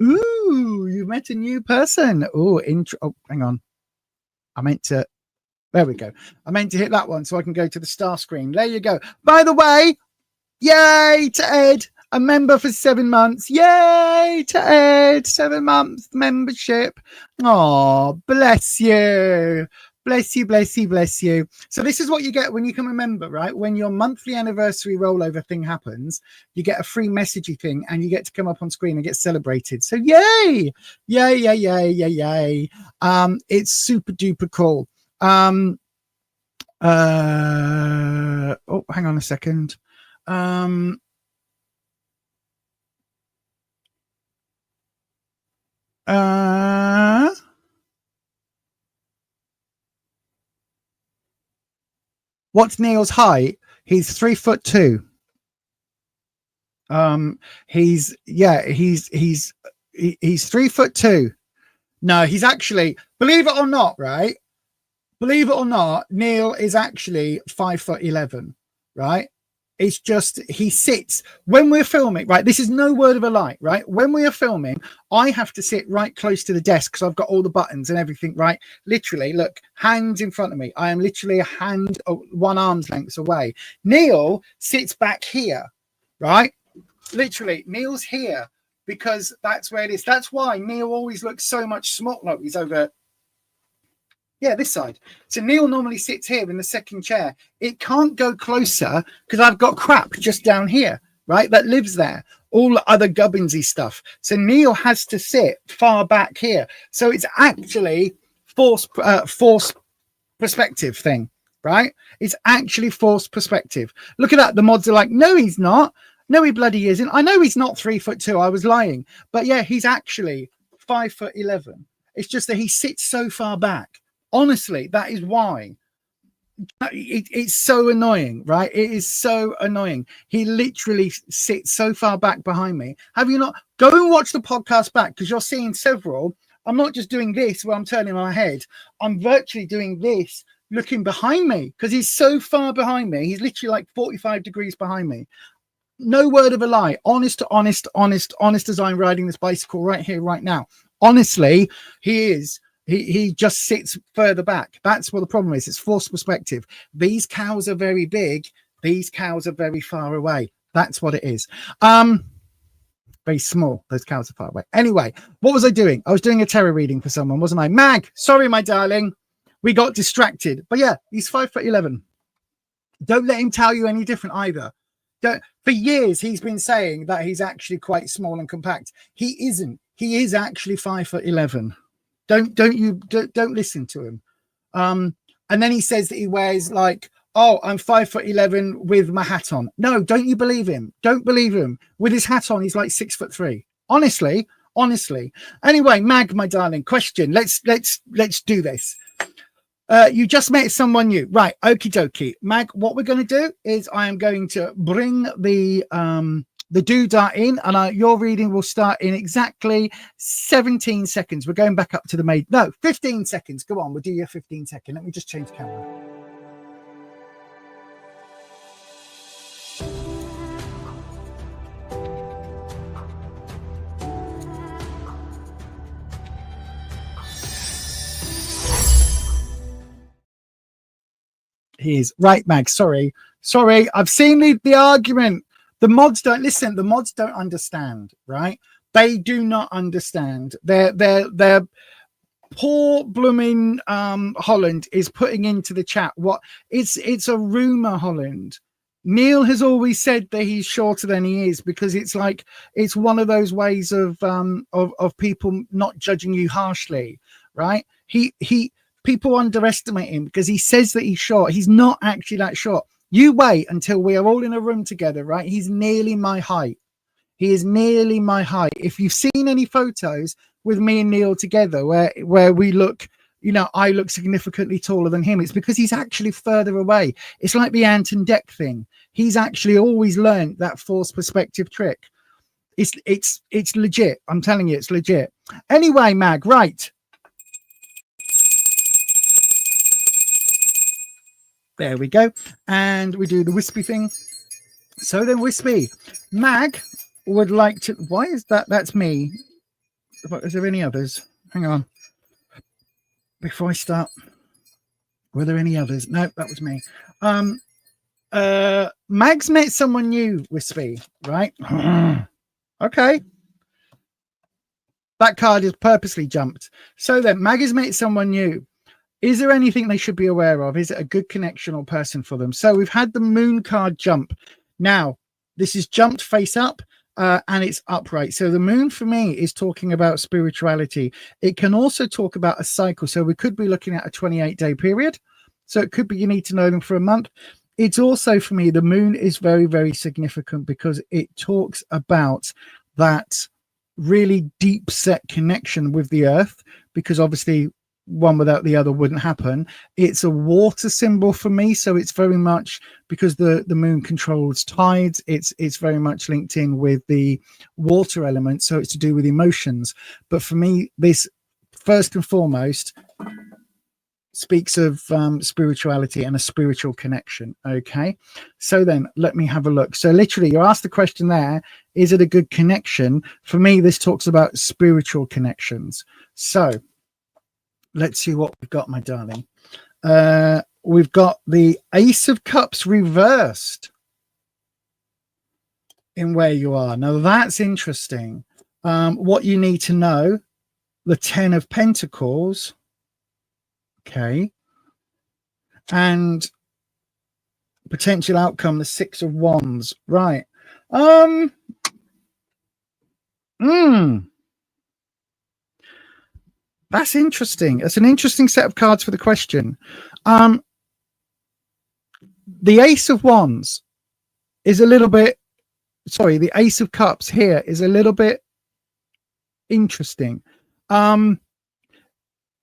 Ooh, you met a new person. Oh, hang on. There we go. I meant to hit that one so I can go to the star screen. There you go. By the way, yay to Ed, a member for 7 months. Yay to Ed, 7 months membership. Oh, bless you. Bless you, bless you, bless you. So this is what you get when you become a member, right? When your monthly anniversary rollover thing happens, you get a free messagey thing and you get to come up on screen and get celebrated. So yay. It's super duper cool. Oh, hang on a second. What's Neil's height? He's 3'2". He's 3'2". No, he's actually, believe it or not, right? Believe it or not, Neil is actually 5'11", right? It's just, he sits, when we're filming, right? This is no word of a lie, right? When we are filming, I have to sit right close to the desk because I've got all the buttons and everything, right? Literally, look, hands in front of me. I am literally a hand, 1 arm's length away. Neil sits back here, right? Literally, Neil's here because that's where it is. That's why Neil always looks so much smaller. Look, he's over. Yeah, this side. So Neil normally sits here in the second chair. It can't go closer because I've got crap just down here, right? That lives there. All the other Gubbinsy stuff. So Neil has to sit far back here. So it's actually forced perspective thing, right? It's actually forced perspective. Look at that. The mods are like, no, he's not. No, he bloody isn't. I know he's not 3'2". I was lying. But yeah, he's actually 5'11". It's just that he sits so far back. Honestly, that is why. It's so annoying, right? It is so annoying. He literally sits so far back behind me. Have you not? Go and watch the podcast back because you're seeing several. I'm not just doing this where I'm turning my head. I'm virtually doing this, looking behind me because he's so far behind me. He's literally like 45 degrees behind me. No word of a lie. Honest as I'm riding this bicycle right here, right now. Honestly, he is. He just sits further back. That's what the problem is. It's forced perspective. These cows are very big. These cows are very far away. That's what it is. Very small. Those cows are far away. Anyway, what was I doing? I was doing a tarot reading for someone, wasn't I? Mag, sorry, my darling. We got distracted. But yeah, he's 5'11". Don't let him tell you any different either. For years, he's been saying that he's actually quite small and compact. He isn't. He is actually 5'11". Don't listen to him. And then he says that he wears like, oh, I'm 5'11" with my hat on. No, don't you believe him? Don't believe him. With his hat on, he's like 6'3". Honestly. Anyway, Mag, my darling, question. Let's do this. You just met someone new, right? Okie dokie, Mag. What we're going to do is I am going to bring the the dudes are in, and your reading will start in exactly 17 seconds. We're going back up to the maid. No, 15 seconds. Go on, we'll do your 15-second. Let me just change camera. He is right, Mag. Sorry. I've seen the argument. The mods don't listen. The mods don't understand, right? They do not understand. They're poor blooming Holland is putting into the chat what it's a rumor, Holland. Neil has always said that he's shorter than he is because it's like it's one of those ways of people not judging you harshly, right? People underestimate him because he says that he's short. He's not actually that short. You wait until we are all in a room together, right? He's nearly my height. He is nearly my height. If you've seen any photos with me and Neil together where we look, I look significantly taller than him, it's because he's actually further away. It's like the Ant and Dec thing. He's actually always learned that forced perspective trick. It's legit. I'm telling you, it's legit. Anyway, Mag, right. There we go. And we do the wispy thing. So then wispy. Mag would like to... Why is that? That's me. Is there any others? Hang on. Before I start. Were there any others? No, that was me. Mag's met someone new, wispy, right? Okay. That card is purposely jumped. So then, Mag has met someone new. Is there anything they should be aware of? Is it a good connection or person for them? So we've had the moon card jump. Now, this is jumped face up and it's upright. So the moon for me is talking about spirituality. It can also talk about a cycle. So we could be looking at a 28-day period. So it could be you need to know them for a month. It's also, for me, the moon is very, very significant because it talks about that really deep set connection with the earth, because obviously one without the other wouldn't happen. It's a water symbol for me, so it's very much because the moon controls tides. It's very much linked in with the water element, so it's to do with emotions. But for me, this first and foremost speaks of spirituality and a spiritual connection. Okay, so then let me have a look. So literally, you asked the question there, is it a good connection? For me, this talks about spiritual connections. So let's see what we've got, my darling. We've got the Ace of Cups reversed in where you are. Now, that's interesting. What you need to know, the 10 of Pentacles. Okay. And potential outcome, the 6 of Wands. Right. That's interesting. It's an interesting set of cards for the question. The Ace of Wands is a little bit, sorry, the Ace of Cups here is a little bit interesting.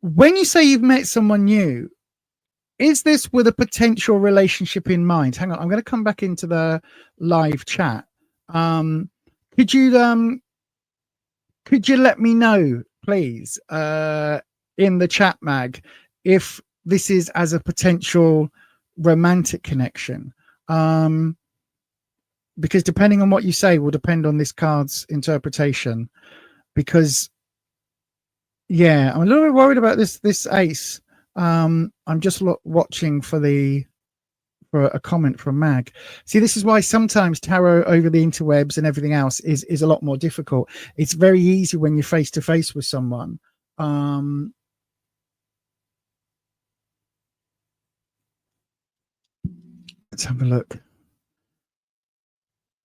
When you say you've met someone new, is this with a potential relationship in mind? Hang on, I'm going to come back into the live chat. Could you let me know, please, in the chat, Mag, if this is as a potential romantic connection? Because depending on what you say will depend on this card's interpretation. Because, yeah, I'm a little bit worried about this ace. I'm just watching for a comment from Mag. See, this is why sometimes tarot over the interwebs and everything else is a lot more difficult. It's very easy when you're face to face with someone. Let's have a look.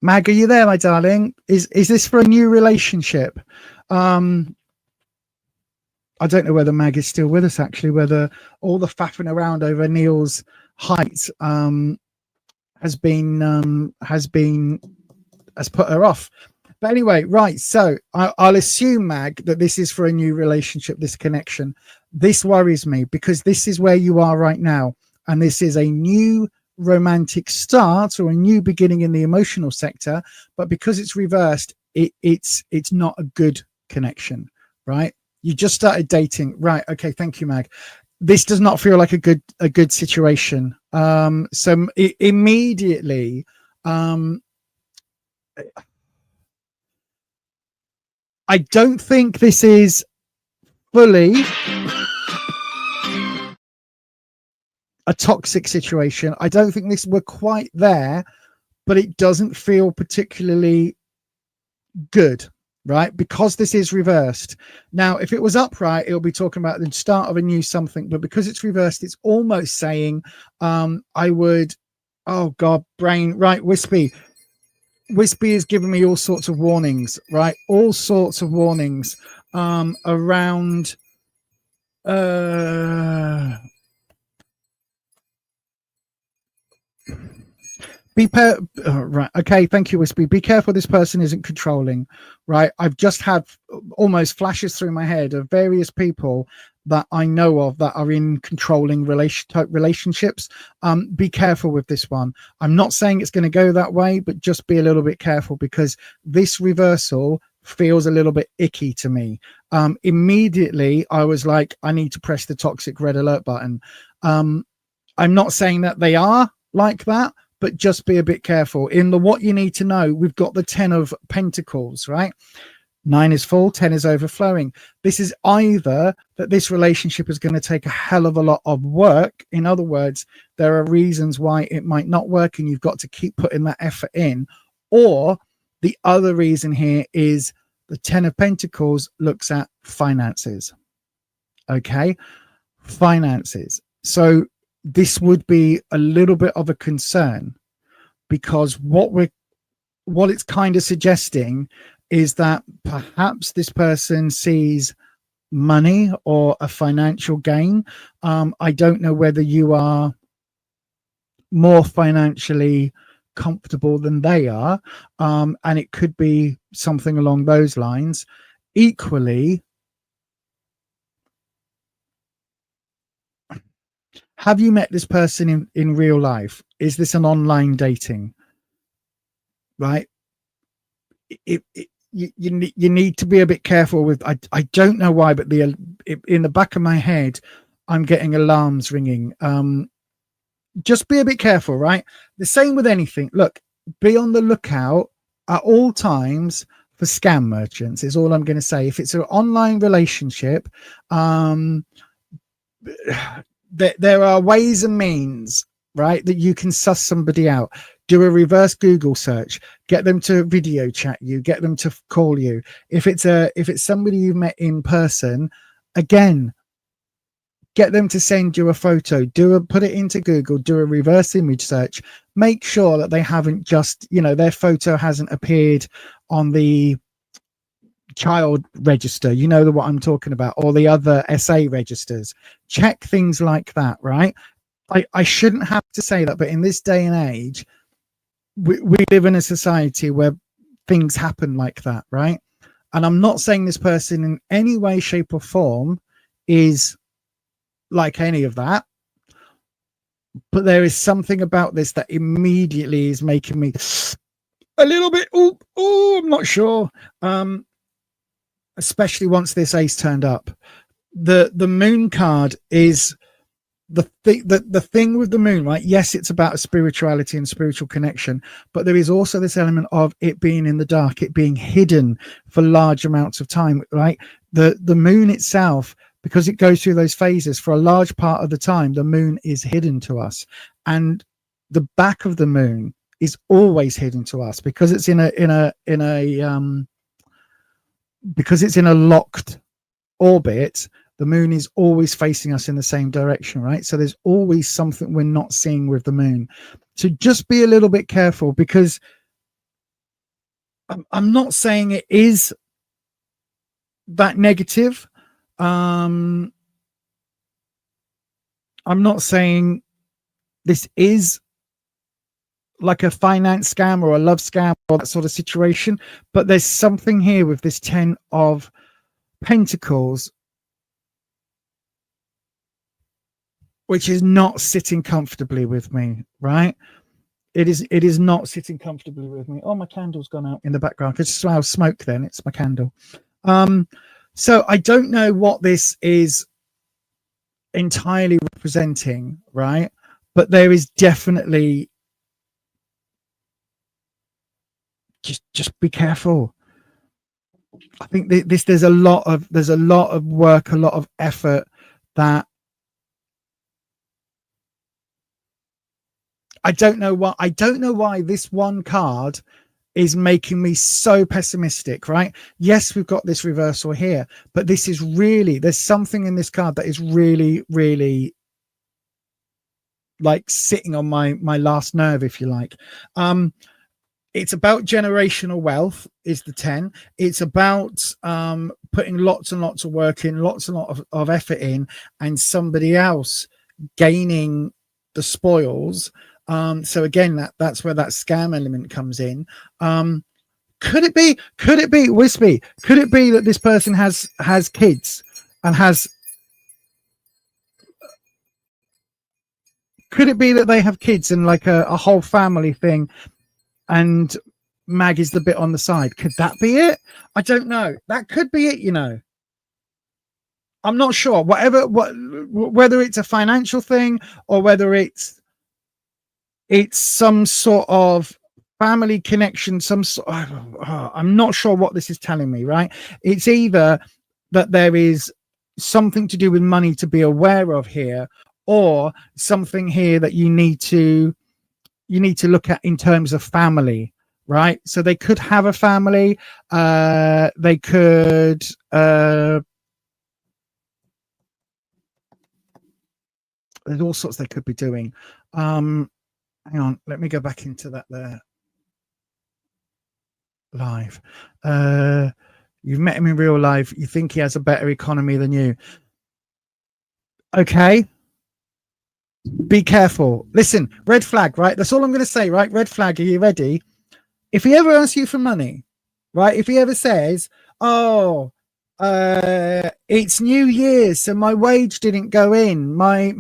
Mag, are you there, my darling? Is this for a new relationship? I don't know whether Mag is still with us, actually, whether all the faffing around over Neil's height has put her off. But anyway, right, so I'll assume, Mag, that this is for a new relationship, this connection. This worries me because this is where you are right now, and this is a new romantic start or a new beginning in the emotional sector, but because it's reversed, it's not a good connection, right? You just started dating, right? Okay, thank you, Mag. This does not feel like a good situation. So immediately, I don't think this is fully a toxic situation. I don't think we're quite there, but it doesn't feel particularly good, right? Because this is reversed. Now, if it was upright, it'll be talking about the start of a new something, but because it's reversed, it's almost saying, I would, oh God, brain, right, Wispy is giving me all sorts of warnings, right? All sorts of warnings around right, okay, thank you, Wispy. Be careful, this person isn't controlling, right? I've just had almost flashes through my head of various people that I know of that are in controlling relationships. Be careful with this one. I'm not saying it's going to go that way, but just be a little bit careful, because this reversal feels a little bit icky to me. Immediately I was like, I need to press the toxic red alert button. I'm not saying that they are like that, but just be a bit careful. In the what you need to know, we've got the 10 of Pentacles, right? 9 is full, 10 is overflowing. This is either that this relationship is going to take a hell of a lot of work. In other words, there are reasons why it might not work and you've got to keep putting that effort in. Or the other reason here is the 10 of Pentacles looks at finances. Okay, finances. So this would be a little bit of a concern, because what it's kind of suggesting is that perhaps this person sees money or a financial gain. I don't know whether you are more financially comfortable than they are, and it could be something along those lines. Equally, have you met this person in real life? Is this an online dating? Right? You need to be a bit careful with. I don't know why, but in the back of my head, I'm getting alarms ringing. Just be a bit careful, right? The same with anything. Look, be on the lookout at all times for scam merchants. Is all I'm going to say. If it's an online relationship, there are ways and means, right, that you can suss somebody out. Do a reverse Google search, get them to video chat you, get them to call you. If it's somebody you've met in person, again, get them to send you a photo, put it into Google, do a reverse image search, make sure that they haven't just, their photo hasn't appeared on the child register, what I'm talking about, or the other SA registers. Check things like that, right? I shouldn't have to say that, but in this day and age, we live in a society where things happen like that, right? And I'm not saying this person in any way, shape, or form is like any of that, but there is something about this that immediately is making me a little bit, I'm not sure. Especially once this ace turned up. The moon card is the thing with the moon, right? Yes, it's about spirituality and spiritual connection, but there is also this element of it being in the dark, it being hidden for large amounts of time, right? The moon itself, because it goes through those phases, for a large part of the time, the moon is hidden to us, and the back of the moon is always hidden to us because it's in a because it's in a locked orbit. The moon is always facing us in the same direction, right? So there's always something we're not seeing with the moon. So just be a little bit careful, because I'm not saying it is that negative. I'm not saying this is like a finance scam or a love scam or that sort of situation, but there's something here with this 10 of Pentacles which is not sitting comfortably with me, right? It is not sitting comfortably with me. Oh, my candle's gone out in the background. I could smell smoke then. It's my candle. So I don't know what this is entirely representing, right? But there is definitely just be careful. I think there's a lot of work, a lot of effort that I don't know why this one card is making me so pessimistic, right? Yes, we've got this reversal here, but this is really, there's something in this card that is really, really like sitting on my last nerve, if you like. It's about generational wealth is the 10. It's about putting lots and lots of work in, lots and lots of effort in, and somebody else gaining the spoils. So again, that's where that scam element comes in. Could it be Wispy? Could it be that this person has kids and could it be that they have kids and like a whole family thing, and Mag is the bit on the side? Could that be it? I don't know. That could be it, you know. I'm not sure. Whether it's a financial thing or whether it's some sort of family connection, I'm not sure what this is telling me, right? It's either that there is something to do with money to be aware of here, or something here that you need to look at in terms of family, right? So they could have a family, they could there's all sorts they could be doing. Hang on, let me go back into that there live. You've met him in real life, you think he has a better economy than you. Okay, be careful. Listen, red flag, right? That's all I'm going to say, right? Red flag. Are you ready? If he ever asks you for money, right? If he ever says, oh, it's New Year's, so my wage didn't go in, my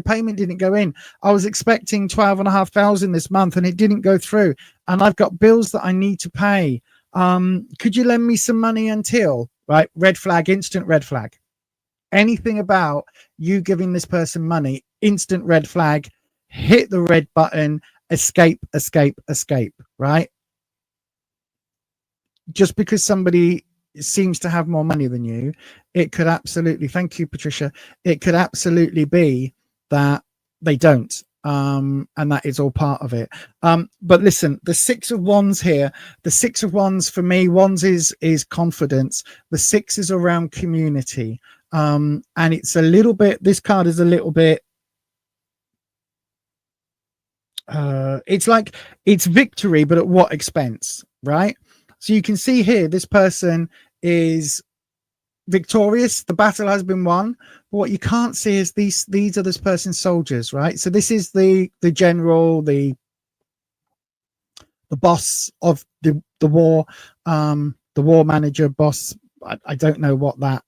payment didn't go in, I was expecting 12,500 this month and it didn't go through, and I've got bills that I need to pay, could you lend me some money until, right? Red flag, instant red flag. Anything about you giving this person money, instant red flag. Hit the red button, escape, right? Just because somebody seems to have more money than you, it could absolutely, thank you, Patricia, it could absolutely be that they don't, and that is all part of it. But listen, the 6 of Wands here, the 6 of Wands for me, Wands is confidence. The 6 is around community, and it's a little bit, this card is a little bit, it's like it's victory, but at what expense, right? So you can see here, this person is victorious. The battle has been won. But what you can't see is these are this person's soldiers, right? So this is the general, the boss of the war, the war manager, boss. I don't know what that,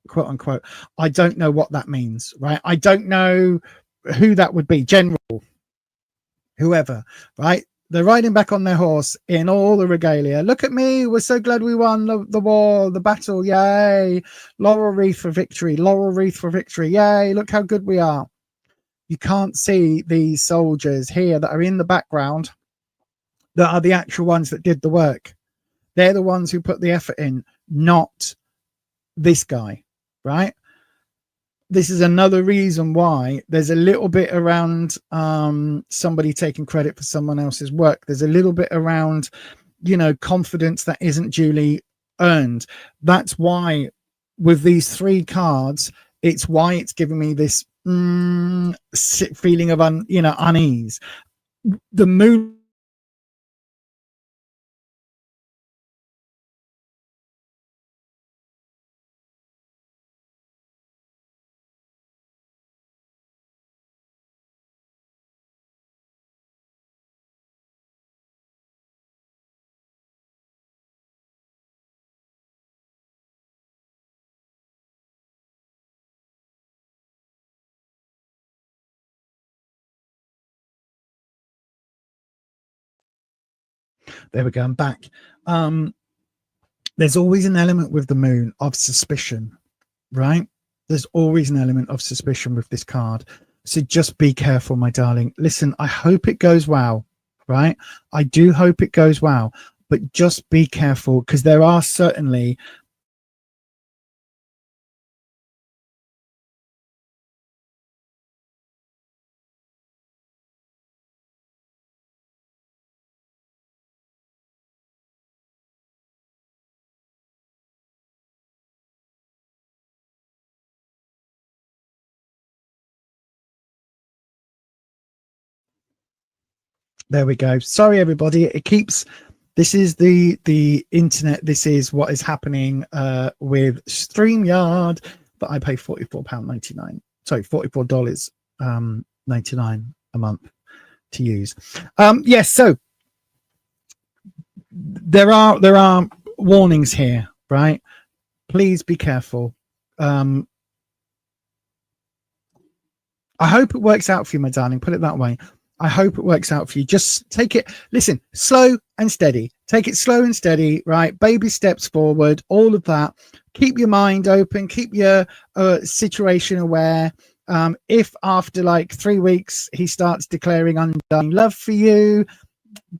quote unquote, I don't know what that means, right? I don't know who that would be. General, whoever, right? They're riding back on their horse in all the regalia. Look at me. We're so glad we won the war, the battle. Yay. Laurel wreath for victory. Laurel wreath for victory. Yay. Look how good we are. You can't see these soldiers here that are in the background that are the actual ones that did the work. They're the ones who put the effort in, not this guy, right? This is another reason why there's a little bit around somebody taking credit for someone else's work. There's a little bit around, you know, confidence that isn't duly earned. That's why with these 3 cards, it's why it's giving me this feeling of unease. The moon There we go. I'm back. There's always an element with the moon of suspicion, right? There's always an element of suspicion with this card. So just be careful, my darling. Listen, I hope it goes well, right? I do hope it goes well, but just be careful, because there are certainly there we go. Sorry, everybody. It keeps. This is the internet. This is what is happening with StreamYard. But I pay £44.99. Sorry, $44.99 a month to use. Yes. So there are warnings here, right? Please be careful. I hope it works out for you, my darling. Put it that way. I hope it works out for you. Just take it, listen, slow and steady. Take it slow and steady, right? Baby steps forward, all of that. Keep your mind open, keep your situation aware. If after like 3 weeks he starts declaring undying love for you,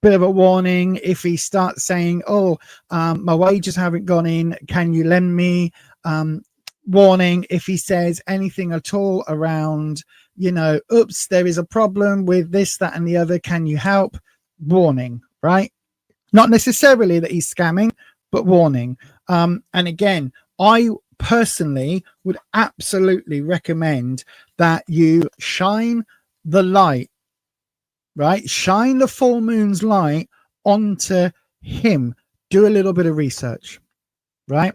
bit of a warning. If he starts saying, my wages haven't gone in, can you lend me? Warning. If he says anything at all around, oops, there is a problem with this, that, and the other, can you help? Warning, right? Not necessarily that he's scamming, but warning. And again, I personally would absolutely recommend that you shine the light, right? Shine the full moon's light onto him. Do a little bit of research, right?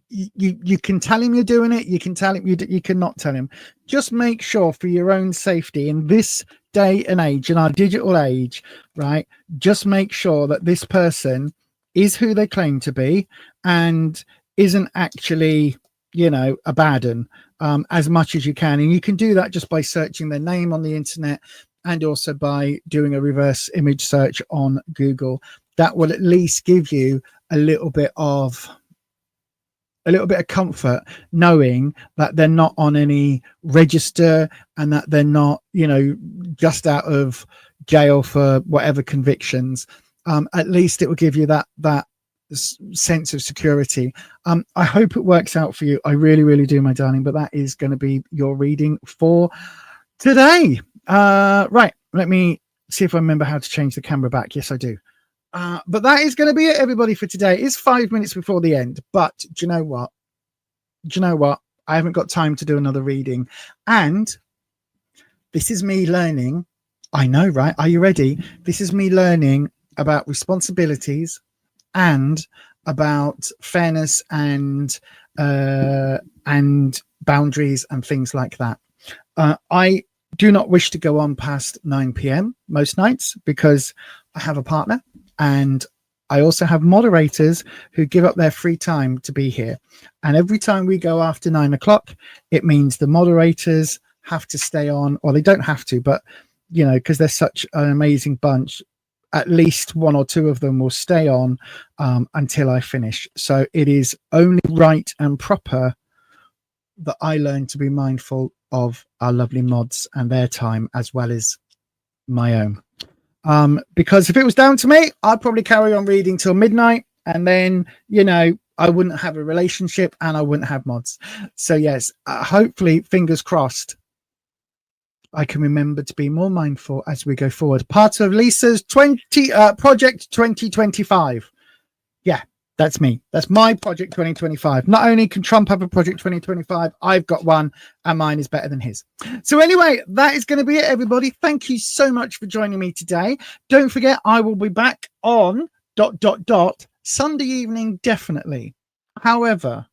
You can tell him you're doing it. You can tell him you cannot tell him. Just make sure, for your own safety in this day and age, in our digital age, right? Just make sure that this person is who they claim to be and isn't actually, a bad un, as much as you can. And you can do that just by searching their name on the internet and also by doing a reverse image search on Google. That will at least give you a little bit of comfort knowing that they're not on any register and that they're not, just out of jail for whatever convictions. At least it will give you that sense of security. I hope it works out for you. I really, really do, my darling. But that is going to be your reading for today. Right. Let me see if I remember how to change the camera back. Yes, I do. But that is going to be it, everybody, for today. It's 5 minutes before the end. But do you know what? I haven't got time to do another reading. And this is me learning. I know, right? Are you ready? This is me learning about responsibilities and about fairness and boundaries and things like that. I do not wish to go on past 9 p.m. most nights because I have a partner. And I also have moderators who give up their free time to be here. And every time we go after 9 o'clock, it means the moderators have to stay on, or they don't have to, but, because they're such an amazing bunch, at least one or two of them will stay on until I finish. So it is only right and proper that I learn to be mindful of our lovely mods and their time as well as my own. Because if it was down to me, I'd probably carry on reading till midnight, and then, I wouldn't have a relationship and I wouldn't have mods. So yes, hopefully, fingers crossed, I can remember to be more mindful as we go forward. Part of Lisa's Project 2025. Yeah, that's me. That's my Project 2025. Not only can Trump have a Project 2025, I've got one, and mine is better than his. So anyway, that is going to be it, everybody. Thank you so much for joining me today. Don't forget, I will be back on ... Sunday evening, definitely. However,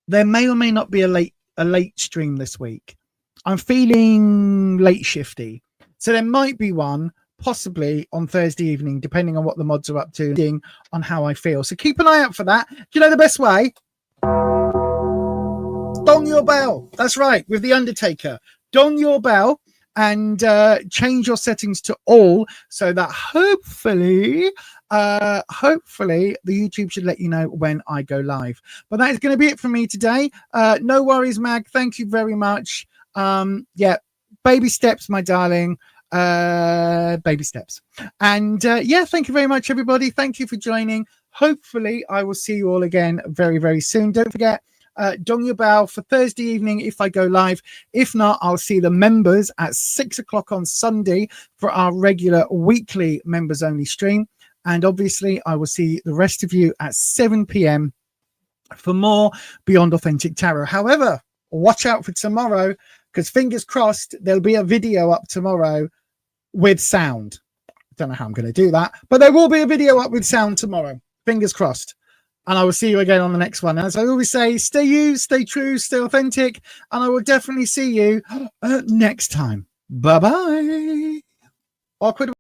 there may or may not be a late stream this week. I'm feeling late shifty, so there might be one possibly on Thursday evening, depending on what the mods are up to, on how I feel. So keep an eye out for that. Do you know the best way? Dong your bell. That's right, with The Undertaker. Dong your bell and change your settings to all so that hopefully the YouTube should let you know when I go live. But that is going to be it from me today. No worries, Mag. Thank you very much. Yeah, baby steps, my darling. Baby steps. And yeah, thank you very much, everybody. Thank you for joining. Hopefully I will see you all again very, very soon. Don't forget, dong your bell for Thursday evening if I go live. If not, I'll see the members at 6 o'clock on Sunday for our regular weekly members only stream. And obviously I will see the rest of you at 7 p.m. for more Beyond Authentic Tarot. However, watch out for tomorrow, because fingers crossed there'll be a video up tomorrow with sound. I don't know how I'm going to do that, but there will be a video up with sound tomorrow. Fingers crossed. And I will see you again on the next one. As I always say, stay you, stay true, stay authentic, and I will definitely see you next time. Bye-bye. Awkward.